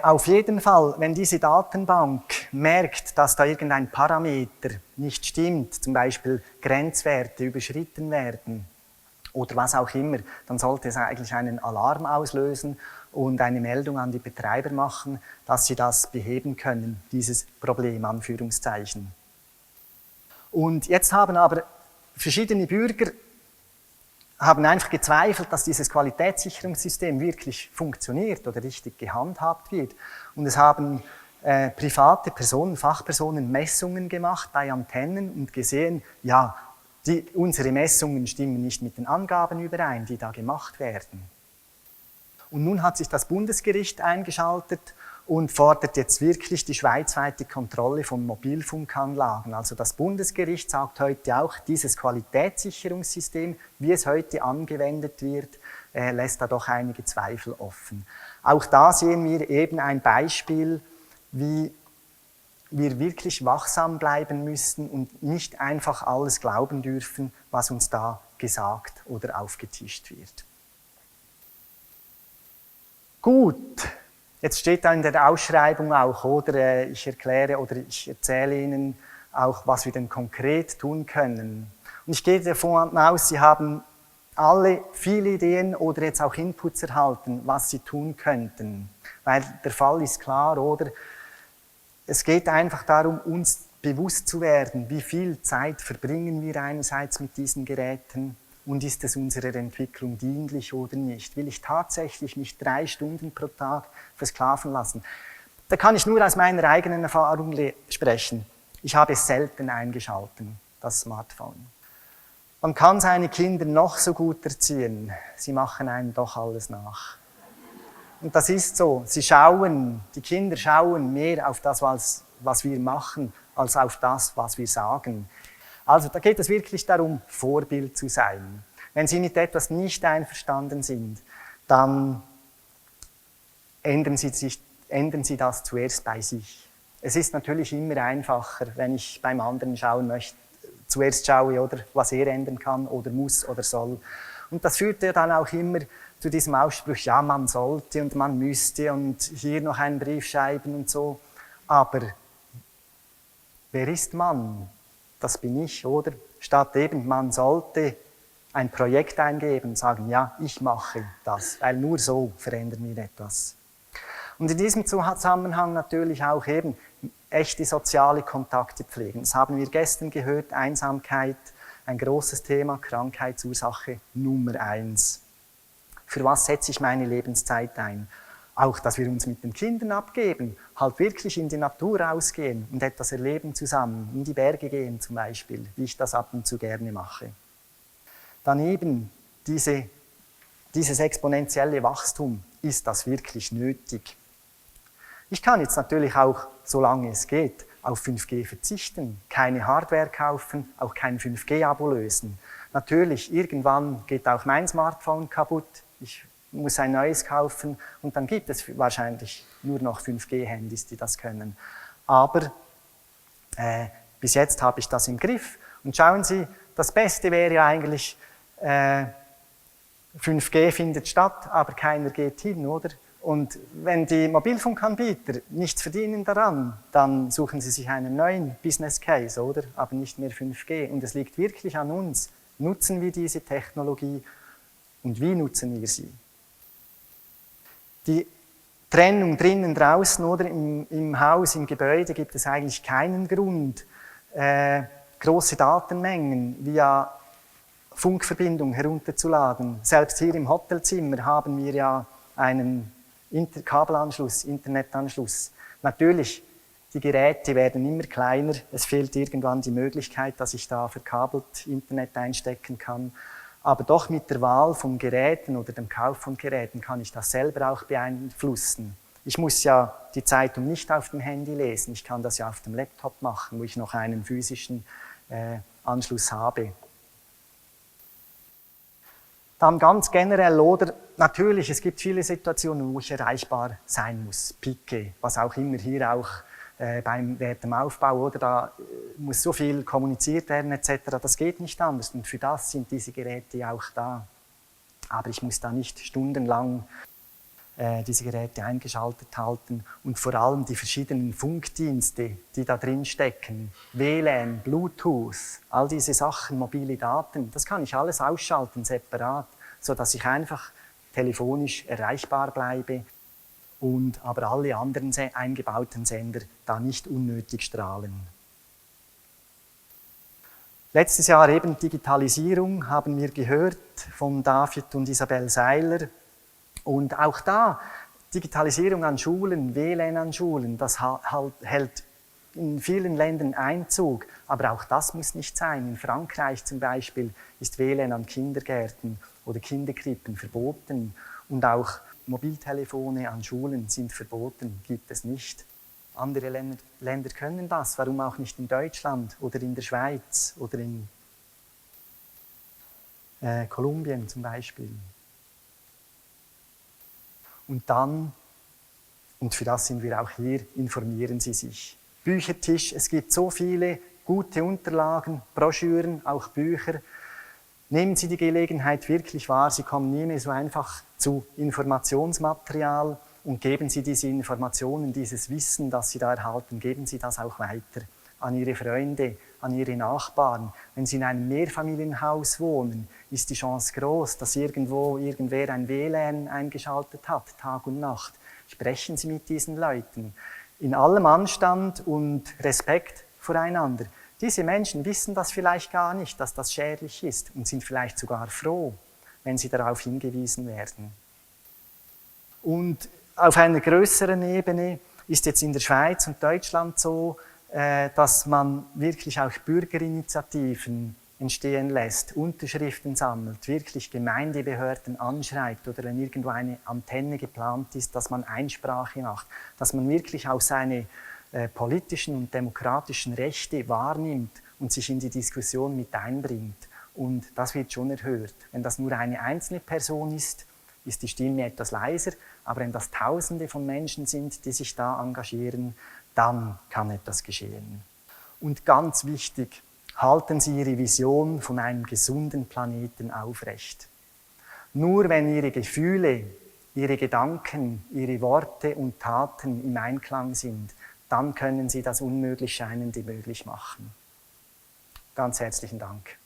Auf jeden Fall, wenn diese Datenbank merkt, dass da irgendein Parameter nicht stimmt, zum Beispiel Grenzwerte überschritten werden oder was auch immer, dann sollte es eigentlich einen Alarm auslösen und eine Meldung an die Betreiber machen, dass sie das beheben können, dieses Problem, Anführungszeichen. Und jetzt haben aber verschiedene Bürger einfach gezweifelt, dass dieses Qualitätssicherungssystem wirklich funktioniert oder richtig gehandhabt wird. Und es haben private Personen, Fachpersonen Messungen gemacht bei Antennen und gesehen, ja, unsere Messungen stimmen nicht mit den Angaben überein, die da gemacht werden. Und nun hat sich das Bundesgericht eingeschaltet und fordert jetzt wirklich die schweizweite Kontrolle von Mobilfunkanlagen. Also das Bundesgericht sagt heute auch, dieses Qualitätssicherungssystem, wie es heute angewendet wird, lässt da doch einige Zweifel offen. Auch da sehen wir eben ein Beispiel, wie wir wirklich wachsam bleiben müssten und nicht einfach alles glauben dürfen, was uns da gesagt oder aufgetischt wird. Gut, jetzt steht da in der Ausschreibung auch, oder ich erkläre oder ich erzähle Ihnen auch, was wir denn konkret tun können. Und ich gehe davon aus, Sie haben alle viele Ideen oder jetzt auch Inputs erhalten, was Sie tun könnten. Weil der Fall ist klar, oder? Es geht einfach darum, uns bewusst zu werden, wie viel Zeit verbringen wir einerseits mit diesen Geräten und ist es unserer Entwicklung dienlich oder nicht. Will ich tatsächlich mich 3 Stunden pro Tag versklaven lassen? Da kann ich nur aus meiner eigenen Erfahrung sprechen. Ich habe es selten eingeschalten, das Smartphone. Man kann seine Kinder noch so gut erziehen, sie machen einem doch alles nach. Und das ist so, die Kinder schauen mehr auf das, was wir machen, als auf das, was wir sagen. Also da geht es wirklich darum, Vorbild zu sein. Wenn Sie mit etwas nicht einverstanden sind, dann ändern Sie das zuerst bei sich. Es ist natürlich immer einfacher, wenn ich beim anderen schauen möchte, zuerst schaue, oder was er ändern kann oder muss oder soll. Und das führt ja dann auch immer zu diesem Ausspruch, ja, man sollte und man müsste und hier noch einen Brief schreiben und so. Aber wer ist man? Das bin ich, oder? Statt eben, man sollte ein Projekt eingeben und sagen, ja, ich mache das, weil nur so verändern wir etwas. Und in diesem Zusammenhang natürlich auch eben echte soziale Kontakte pflegen. Das haben wir gestern gehört, Einsamkeit, ein großes Thema, Krankheitsursache Nummer 1. Für was setze ich meine Lebenszeit ein? Auch, dass wir uns mit den Kindern abgeben, halt wirklich in die Natur rausgehen und etwas erleben zusammen, in die Berge gehen zum Beispiel, wie ich das ab und zu gerne mache. Daneben dieses exponentielle Wachstum, ist das wirklich nötig? Ich kann jetzt natürlich auch, solange es geht, auf 5G verzichten, keine Hardware kaufen, auch kein 5G-Abo lösen. Natürlich, irgendwann geht auch mein Smartphone kaputt, ich muss ein neues kaufen und dann gibt es wahrscheinlich nur noch 5G-Handys, die das können. Aber bis jetzt habe ich das im Griff. Und schauen Sie, das Beste wäre ja eigentlich, 5G findet statt, aber keiner geht hin, oder? Und wenn die Mobilfunkanbieter nichts verdienen daran, dann suchen sie sich einen neuen Business Case, oder? Aber nicht mehr 5G. Und es liegt wirklich an uns. Nutzen wir diese Technologie und wie nutzen wir sie? Die Trennung drinnen, draußen oder im Haus, im Gebäude gibt es eigentlich keinen Grund, große Datenmengen via Funkverbindung herunterzuladen. Selbst hier im Hotelzimmer haben wir ja einen Kabelanschluss, Internetanschluss. Natürlich, die Geräte werden immer kleiner. Es fehlt irgendwann die Möglichkeit, dass ich da verkabelt Internet einstecken kann. Aber doch mit der Wahl von Geräten oder dem Kauf von Geräten kann ich das selber auch beeinflussen. Ich muss ja die Zeitung nicht auf dem Handy lesen. Ich kann das ja auf dem Laptop machen, wo ich noch einen physischen Anschluss habe. Dann ganz generell, oder natürlich, es gibt viele Situationen, wo ich erreichbar sein muss, Picke, was auch immer hier auch während dem Aufbau, oder da muss so viel kommuniziert werden etc., das geht nicht anders und für das sind diese Geräte auch da. Aber ich muss da nicht stundenlang diese Geräte eingeschaltet halten und vor allem die verschiedenen Funkdienste, die da drin stecken, WLAN, Bluetooth, all diese Sachen, mobile Daten, das kann ich alles ausschalten separat, sodass ich einfach telefonisch erreichbar bleibe und aber alle anderen eingebauten Sender da nicht unnötig strahlen. Letztes Jahr eben Digitalisierung haben wir gehört von David und Isabel Seiler. Und auch da, Digitalisierung an Schulen, WLAN an Schulen, das hält in vielen Ländern Einzug. Aber auch das muss nicht sein. In Frankreich zum Beispiel ist WLAN an Kindergärten oder Kinderkrippen verboten. Und auch Mobiltelefone an Schulen sind verboten, gibt es nicht. Andere Länder können das, warum auch nicht in Deutschland oder in der Schweiz oder in Kolumbien zum Beispiel. Und dann, und für das sind wir auch hier, informieren Sie sich. Büchertisch. Es gibt so viele gute Unterlagen, Broschüren, auch Bücher. Nehmen Sie die Gelegenheit wirklich wahr, Sie kommen nie mehr so einfach zu Informationsmaterial und geben Sie diese Informationen, dieses Wissen, das Sie da erhalten, geben Sie das auch weiter an Ihre Freunde, an Ihre Nachbarn. Wenn Sie in einem Mehrfamilienhaus wohnen, ist die Chance groß, dass irgendwo irgendwer ein WLAN eingeschaltet hat, Tag und Nacht. Sprechen Sie mit diesen Leuten in allem Anstand und Respekt voreinander. Diese Menschen wissen das vielleicht gar nicht, dass das schädlich ist und sind vielleicht sogar froh, wenn sie darauf hingewiesen werden. Und auf einer größeren Ebene ist jetzt in der Schweiz und Deutschland so, dass man wirklich auch Bürgerinitiativen entstehen lässt, Unterschriften sammelt, wirklich Gemeindebehörden anschreibt oder wenn irgendwo eine Antenne geplant ist, dass man Einsprache macht, dass man wirklich auch seine politischen und demokratischen Rechte wahrnimmt und sich in die Diskussion mit einbringt. Und das wird schon erhört. Wenn das nur eine einzelne Person ist, ist die Stimme etwas leiser, aber wenn das Tausende von Menschen sind, die sich da engagieren, dann kann etwas geschehen. Und ganz wichtig, halten Sie Ihre Vision von einem gesunden Planeten aufrecht. Nur wenn Ihre Gefühle, Ihre Gedanken, Ihre Worte und Taten im Einklang sind, dann können Sie das Unmöglich Scheinende möglich machen. Ganz herzlichen Dank.